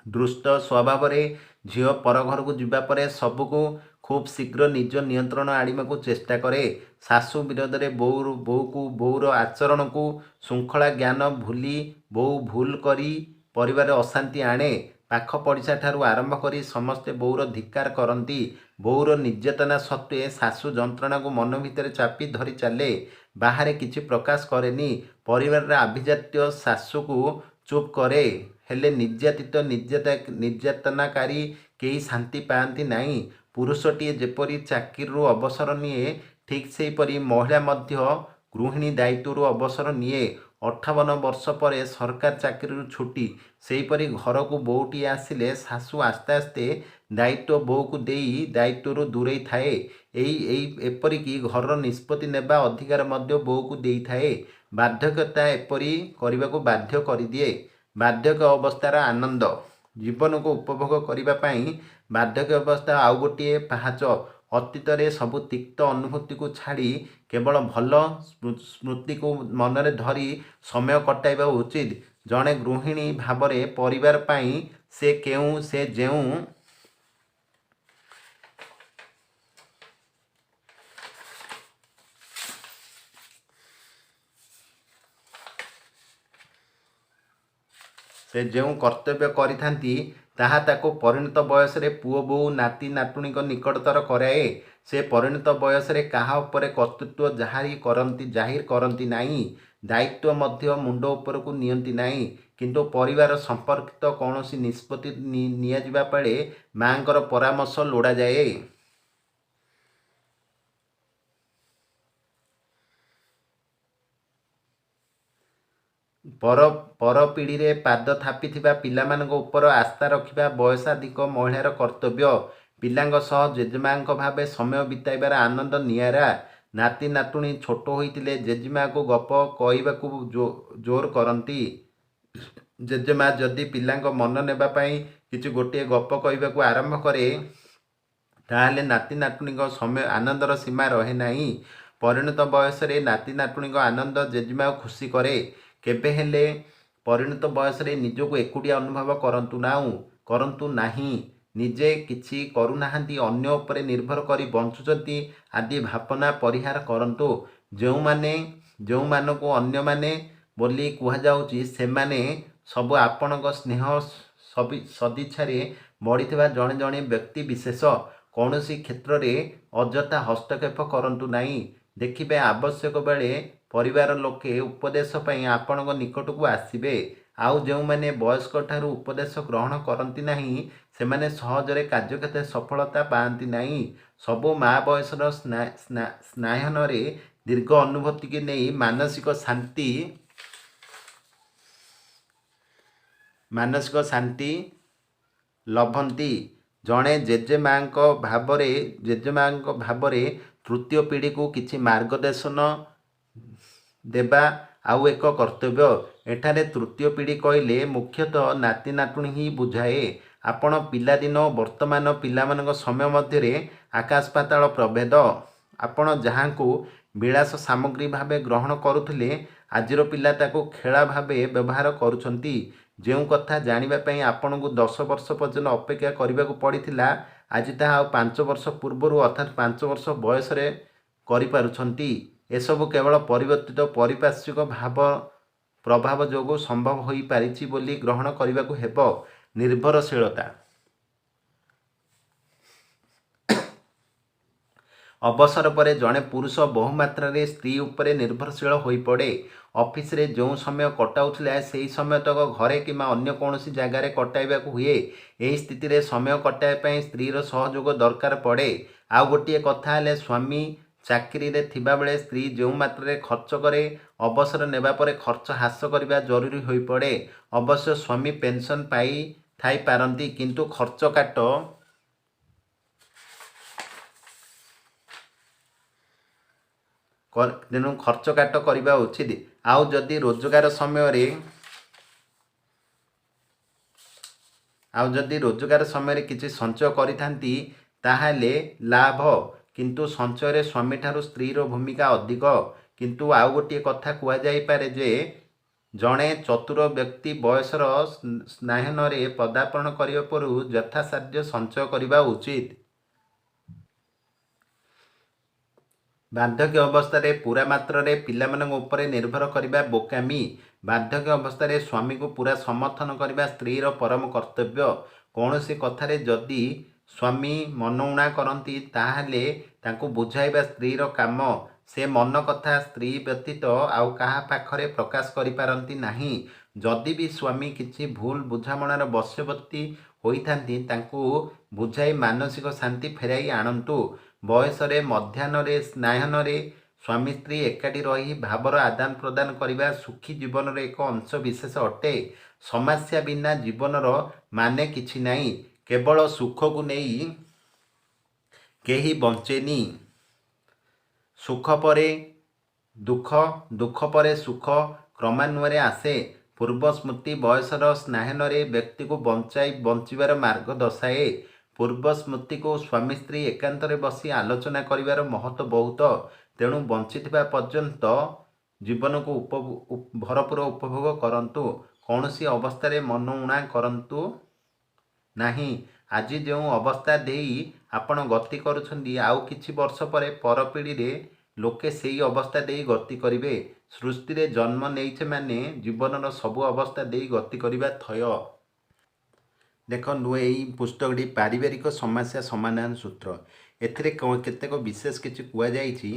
ଦୁଷ୍ଟ ସ୍ୱଭାବରେ ଝିଅ ପର ଘରକୁ ଯିବା ପରେ ସବୁକୁ ଖୁବ୍ ଶୀଘ୍ର ନିଜ ନିୟନ୍ତ୍ରଣ ଆଣିବାକୁ ଚେଷ୍ଟା କରେ। ଶାଶୁ ବିରୋଧରେ ବୋହୂର ଆଚରଣକୁ ଶୃଙ୍ଖଳା ଜ୍ଞାନ ଭୁଲି ବୋହୂ ଭୁଲ କରି ପରିବାରରେ ଅଶାନ୍ତି ଆଣେ। ପାଖ ପଡ଼ିଶାଠାରୁ ଆରମ୍ଭ କରି ସମସ୍ତେ ବୋହୂର ଧିକ୍କାର କରନ୍ତି। ବୋହୂର ନିର୍ଯାତନା ସତ୍ତ୍ୱେ ଶାଶୁ ଯନ୍ତ୍ରଣାକୁ ମନ ଭିତରେ ଚାପି ଧରି ଚାଲେ, ବାହାରେ କିଛି ପ୍ରକାଶ କରେନି। ପରିବାରର ଆଭିଜାତ୍ୟ ଶାଶୁକୁ ଚୁପ୍ କରେ, ହେଲେ ନିର୍ଯାତନାକାରୀ କେହି ଶାନ୍ତି ପାଆନ୍ତି ନାହିଁ। ପୁରୁଷଟିଏ ଯେପରି ଚାକିରିରୁ ଅବସର ନିଏ, ଠିକ୍ ସେହିପରି ମହିଳା ମଧ୍ୟ ଗୃହିଣୀ ଦାୟିତ୍ୱରୁ ଅବସର ନିଏ। 58 ବର୍ଷ ପରେ ସରକାର ଚାକିରିରୁ ଛୁଟି। ସେହିପରି ଘରକୁ ବୋହୂଟିଏ ଆସିଲେ ଶାଶୁ ଆସ୍ତେ ଆସ୍ତେ ଦାୟିତ୍ୱ ବୋହୂକୁ ଦେଇ ଦାୟିତ୍ୱରୁ ଦୂରେଇ ଥାଏ। ଏପରିକି ଘରର ନିଷ୍ପତ୍ତି ନେବା ଅଧିକାର ମଧ୍ୟ ବୋହୂକୁ ଦେଇଥାଏ। ବାର୍ଦ୍ଧକ୍ୟତା ଏପରି କରିବାକୁ ବାଧ୍ୟ କରିଦିଏ। ବାର୍ଦ୍ଧକ୍ୟ ଅବସ୍ଥାର ଆନନ୍ଦ। ଜୀବନକୁ ଉପଭୋଗ କରିବା ପାଇଁ ବାର୍ଦ୍ଧକ୍ୟ ଅବସ୍ଥା ଆଉ ଗୋଟିଏ ପାହାଚ। ଅତୀତରେ ସବୁ ତିକ୍ତ ଅନୁଭୂତିକୁ ଛାଡ଼ି କେବଳ ଭଲ ସ୍ମୃତିକୁ ମନରେ ଧରି ସମୟ କଟାଇବା ଉଚିତ। ଜଣେ ଗୃହିଣୀ ଭାବରେ ପରିବାର ପାଇଁ ସେ ଯେଉଁ କର୍ତ୍ତବ୍ୟ କରିଥାନ୍ତି, ତାହା ତାକୁ ପରିଣତ ବୟସରେ ପୁଅ ବୋହୂ ନାତି ନାତୁଣୀଙ୍କ ନିକଟତର କରାଏ। ସେ ପରିଣତ ବୟସରେ କାହା ଉପରେ କର୍ତ୍ତୃତ୍ୱ ଜାହିର କରନ୍ତି ନାହିଁ, ଦାୟିତ୍ୱ ମଧ୍ୟ ମୁଣ୍ଡ ଉପରକୁ ନିଅନ୍ତି ନାହିଁ। କିନ୍ତୁ ପରିବାର ସମ୍ପର୍କିତ କୌଣସି ନିଷ୍ପତ୍ତି ନିଆଯିବା ବେଳେ ମାଙ୍କର ପରାମର୍ଶ ଲୋଡ଼ାଯାଏ। ପର ପିଢ଼ିରେ ପାଦ ଥାପିଥିବା ପିଲାମାନଙ୍କ ଉପରେ ଆସ୍ଥା ରଖିବା ବୟସାଧିକ ମହିଳାର କର୍ତ୍ତବ୍ୟ। ପିଲାଙ୍କ ସହ ଜେଜେମାଙ୍କ ଭାବେ ସମୟ ବିତାଇବାର ଆନନ୍ଦ ନିଆରା। ନାତି ନାତୁଣୀ ଛୋଟ ହୋଇଥିଲେ ଜେଜେମାକୁ ଗପ କହିବାକୁ ଜୋର କରନ୍ତି। ଜେଜେମା ଯଦି ପିଲାଙ୍କ ମନ ନେବା ପାଇଁ ଗୋଟିଏ ଗପ କହିବାକୁ ଆରମ୍ଭ କରେ, ତାହେଲେ ନାତି ନାତୁଣୀଙ୍କ ଆନନ୍ଦର ସୀମା ରହେ ନାହିଁ। ପରିଣତ ବୟସରେ ନାତି ନାତୁଣୀଙ୍କ ଆନନ୍ଦ ଜେଜେମାକୁ ଖୁସି କରେ। କେବେ ହେଲେ ପରିଣତ ବୟସରେ ନିଜକୁ ଏକୁଟିଆ ଅନୁଭବ କରନ୍ତୁ ନାହିଁ। ନିଜେ କିଛି କରୁନାହାନ୍ତି, ଅନ୍ୟ ଉପରେ ନିର୍ଭର କରି ବଞ୍ଚୁଛନ୍ତି ଆଦି ଭାବନା ପରିହାର କରନ୍ତୁ। ଯେଉଁମାନଙ୍କୁ ଅନ୍ୟମାନେ ବୋଲି କୁହାଯାଉଛି, ସେମାନେ ସବୁ ଆପଣଙ୍କ ସ୍ନେହ ସଦିଚ୍ଛାରେ ବଢ଼ିଥିବା ଜଣେ ଜଣେ ବ୍ୟକ୍ତି ବିଶେଷ। କୌଣସି କ୍ଷେତ୍ରରେ ଅଯଥା ହସ୍ତକ୍ଷେପ କରନ୍ତୁ ନାହିଁ। ଦେଖିବେ ଆବଶ୍ୟକ ବେଳେ ପରିବାର ଲୋକେ ଉପଦେଶ ପାଇଁ ଆପଣଙ୍କ ନିକଟକୁ ଆସିବେ। ଆଉ ଯେଉଁମାନେ ବୟସ୍କଠାରୁ ଉପଦେଶ ଗ୍ରହଣ କରନ୍ତି ନାହିଁ, ସେମାନେ ସହଜରେ କାର୍ଯ୍ୟକ୍ଷେତ୍ରରେ ସଫଳତା ପାଆନ୍ତି ନାହିଁ। ସବୁ ମା ବୟସର ସ୍ନାୟନରେ ଦୀର୍ଘ ଅନୁଭୂତିକୁ ନେଇ ମାନସିକ ଶାନ୍ତି ଲଭନ୍ତି। ଜଣେ ଜେଜେମାଙ୍କ ଭାବରେ ତୃତୀୟ ପିଢ଼ିକୁ କିଛି ମାର୍ଗଦର୍ଶନ ଦେବା ଆଉ ଏକ କର୍ତ୍ତବ୍ୟ। ଏଠାରେ ତୃତୀୟ ପିଢ଼ି କହିଲେ ମୁଖ୍ୟତଃ ନାତି ନାତୁଣୀ ହିଁ ବୁଝାଏ। ଆପଣ ପିଲାଦିନ ଓ ବର୍ତ୍ତମାନ ପିଲାମାନଙ୍କ ସମୟ ମଧ୍ୟରେ ଆକାଶ ପାତାଳ ପ୍ରଭେଦ। ଆପଣ ଯାହାକୁ ବିଳାସ ସାମଗ୍ରୀ ଭାବେ ଗ୍ରହଣ କରୁଥିଲେ, ଆଜିର ପିଲା ତାକୁ ଖେଳା ଭାବେ ବ୍ୟବହାର କରୁଛନ୍ତି। ଯେଉଁ କଥା ଜାଣିବା ପାଇଁ ଆପଣଙ୍କୁ 10 ବର୍ଷ ପର୍ଯ୍ୟନ୍ତ ଅପେକ୍ଷା କରିବାକୁ ପଡ଼ିଥିଲା, ଆଜି ତାହା ଆଉ 5 ବର୍ଷ ପୂର୍ବରୁ ଅର୍ଥାତ୍ 5 ବର୍ଷ ବୟସରେ କରିପାରୁଛନ୍ତି। ଏସବୁ କେବଳ ପରିବର୍ତ୍ତିତ ପାରିପାର୍ଶ୍ୱିକ ଭାବ ପ୍ରଭାବ ଯୋଗୁଁ ସମ୍ଭବ ହୋଇପାରିଛି ବୋଲି ଗ୍ରହଣ କରିବାକୁ ହେବ। ନିର୍ଭରଶୀଳତା। ଅବସର ପରେ ଜଣେ ପୁରୁଷ ବହୁମାତ୍ରାରେ ସ୍ତ୍ରୀ ଉପରେ ନିର୍ଭରଶୀଳ ହୋଇପଡ଼େ। ଅଫିସରେ ଯେଉଁ ସମୟ କଟାଉଥିଲା ସେହି ସମୟତକ ଘରେ କିମ୍ବା ଅନ୍ୟ କୌଣସି ଜାଗାରେ କଟାଇବାକୁ ହୁଏ। ଏହି ସ୍ଥିତିରେ ସମୟ କଟାଇବା ପାଇଁ ସ୍ତ୍ରୀର ସହଯୋଗ ଦରକାର ପଡ଼େ। ଆଉ ଗୋଟିଏ କଥା ହେଲେ ସ୍ୱାମୀ ଚାକିରିରେ ଥିବାବେଳେ ସ୍ତ୍ରୀ ଯେଉଁ ମାତ୍ରାରେ ଖର୍ଚ୍ଚ କରେ, ଅବସର ନେବା ପରେ ଖର୍ଚ୍ଚ ହ୍ରାସ କରିବା ଜରୁରୀ ହୋଇପଡ଼େ। ଅବଶ୍ୟ ସ୍ୱାମୀ ପେନସନ୍ ପାଇଥାଇପାରନ୍ତି, କିନ୍ତୁ ତେଣୁ ଖର୍ଚ୍ଚ କାଟ କରିବା ଉଚିତ। ଆଉ ଯଦି ରୋଜଗାର ସମୟରେ କିଛି ସଞ୍ଚୟ କରିଥାନ୍ତି ତାହେଲେ ଲାଭ, କିନ୍ତୁ ସଞ୍ଚୟରେ ସ୍ୱାମୀଠାରୁ ସ୍ତ୍ରୀର ଭୂମିକା ଅଧିକ। କିନ୍ତୁ ଆଉ ଗୋଟିଏ କଥା କୁହାଯାଇପାରେ ଯେ ଜଣେ ଚତୁର ବ୍ୟକ୍ତି ବୟସର ସ୍ନାୟନରେ ପଦାର୍ପଣ କରିବା ପୂର୍ବରୁ ଯଥାସାଧ୍ୟ ସଞ୍ଚୟ କରିବା ଉଚିତ। ବାର୍ଦ୍ଧକ୍ୟ ଅବସ୍ଥାରେ ପୂରା ମାତ୍ରାରେ ପିଲାମାନଙ୍କ ଉପରେ ନିର୍ଭର କରିବା ବୋକାମି। ବାର୍ଦ୍ଧକ୍ୟ ଅବସ୍ଥାରେ ସ୍ୱାମୀକୁ ପୂରା ସମର୍ଥନ କରିବା ସ୍ତ୍ରୀର ପରମ କର୍ତ୍ତବ୍ୟ। କୌଣସି କଥାରେ ଯଦି ସ୍ୱାମୀ ମନଉଣା କରନ୍ତି ତାହେଲେ ତାଙ୍କୁ ବୁଝାଇବା ସ୍ତ୍ରୀର କାମ। ସେ ମନ କଥା ସ୍ତ୍ରୀ ବ୍ୟତୀତ ଆଉ କାହା ପାଖରେ ପ୍ରକାଶ କରିପାରନ୍ତି ନାହିଁ। ଯଦି ବି ସ୍ୱାମୀ କିଛି ଭୁଲ ବୁଝାମଣାର ବଶବର୍ତ୍ତୀ ହୋଇଥାନ୍ତି ତାଙ୍କୁ ବୁଝାଇ ମାନସିକ ଶାନ୍ତି ଫେରାଇ ଆଣନ୍ତୁ। ବୟସରେ ମଧ୍ୟାହ୍ନରେ ସ୍ନାୟନରେ ସ୍ୱାମୀ ସ୍ତ୍ରୀ ଏକାଠି ରହି ଭାବର ଆଦାନ ପ୍ରଦାନ କରିବା ସୁଖୀ ଜୀବନର ଏକ ଅଂଶ ବିଶେଷ ଅଟେ। ସମସ୍ୟା ବିନା ଜୀବନର ମାନେ କିଛି ନାହିଁ। କେବଳ ସୁଖକୁ ନେଇ କେହି ବଞ୍ଚେନି। ସୁଖ ପରେ ଦୁଃଖ, ଦୁଃଖ ପରେ ସୁଖ କ୍ରମାନ୍ୱୟରେ ଆସେ। ପୂର୍ବ ସ୍ମୃତି ବୟସର ସ୍ନାୟନରେ ବ୍ୟକ୍ତିକୁ ବଞ୍ଚିବାର ମାର୍ଗ ଦର୍ଶାଏ। ପୂର୍ବ ସ୍ମୃତିକୁ ସ୍ୱାମୀ ସ୍ତ୍ରୀ ଏକାନ୍ତରେ ବସି ଆଲୋଚନା କରିବାର ମହତ୍ତ୍ୱ ବହୁତ। ତେଣୁ ବଞ୍ଚିଥିବା ପର୍ଯ୍ୟନ୍ତ ଜୀବନକୁ ଭରପୁର ଉପଭୋଗ କରନ୍ତୁ। କୌଣସି ଅବସ୍ଥାରେ ମନଉଣା କରନ୍ତୁ ନାହିଁ। ଆଜି ଯେଉଁ ଅବସ୍ଥା ଦେଇ ଆପଣ ଗତି କରୁଛନ୍ତି ଆଉ କିଛି ବର୍ଷ ପରେ ପର ପିଢ଼ିରେ ଲୋକେ ସେହି ଅବସ୍ଥା ଦେଇ ଗତି କରିବେ। ସୃଷ୍ଟିରେ ଜନ୍ମ ନେଇଛେ ମାନେ ଜୀବନର ସବୁ ଅବସ୍ଥା ଦେଇ ଗତି କରିବା ଥୟ। ଦେଖନ୍ତୁ, ଏହି ପୁସ୍ତକଟି ପାରିବାରିକ ସମସ୍ୟା ସମାଧାନ ସୂତ୍ର। ଏଥିରେ କେତେକ ବିଶେଷ କିଛି କୁହାଯାଇଛି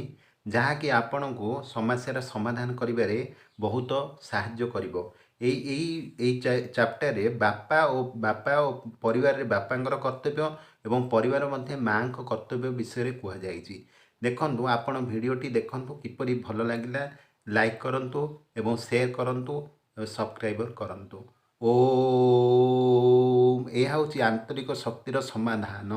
ଯାହାକି ଆପଣଙ୍କୁ ସମସ୍ୟାର ସମାଧାନ କରିବାରେ ବହୁତ ସାହାଯ୍ୟ କରିବ। ଏଇ ଚାପ୍ଟରରେ ବାପା ଓ ପରିବାରରେ ବାପାଙ୍କର କର୍ତ୍ତବ୍ୟ ଏବଂ ପରିବାର ମଧ୍ୟ ମାଆଙ୍କ କର୍ତ୍ତବ୍ୟ ବିଷୟରେ କୁହାଯାଇଛି। ଦେଖନ୍ତୁ, ଆପଣ ଭିଡ଼ିଓଟି ଦେଖନ୍ତୁ, କିପରି ଭଲ ଲାଗିଲା ଲାଇକ୍ କରନ୍ତୁ ଏବଂ ସେୟାର କରନ୍ତୁ, ସବସ୍କ୍ରାଇବର କରନ୍ତୁ। ଏହା ହେଉଛି ଆନ୍ତରିକ ଶକ୍ତିର ସମାଧାନ।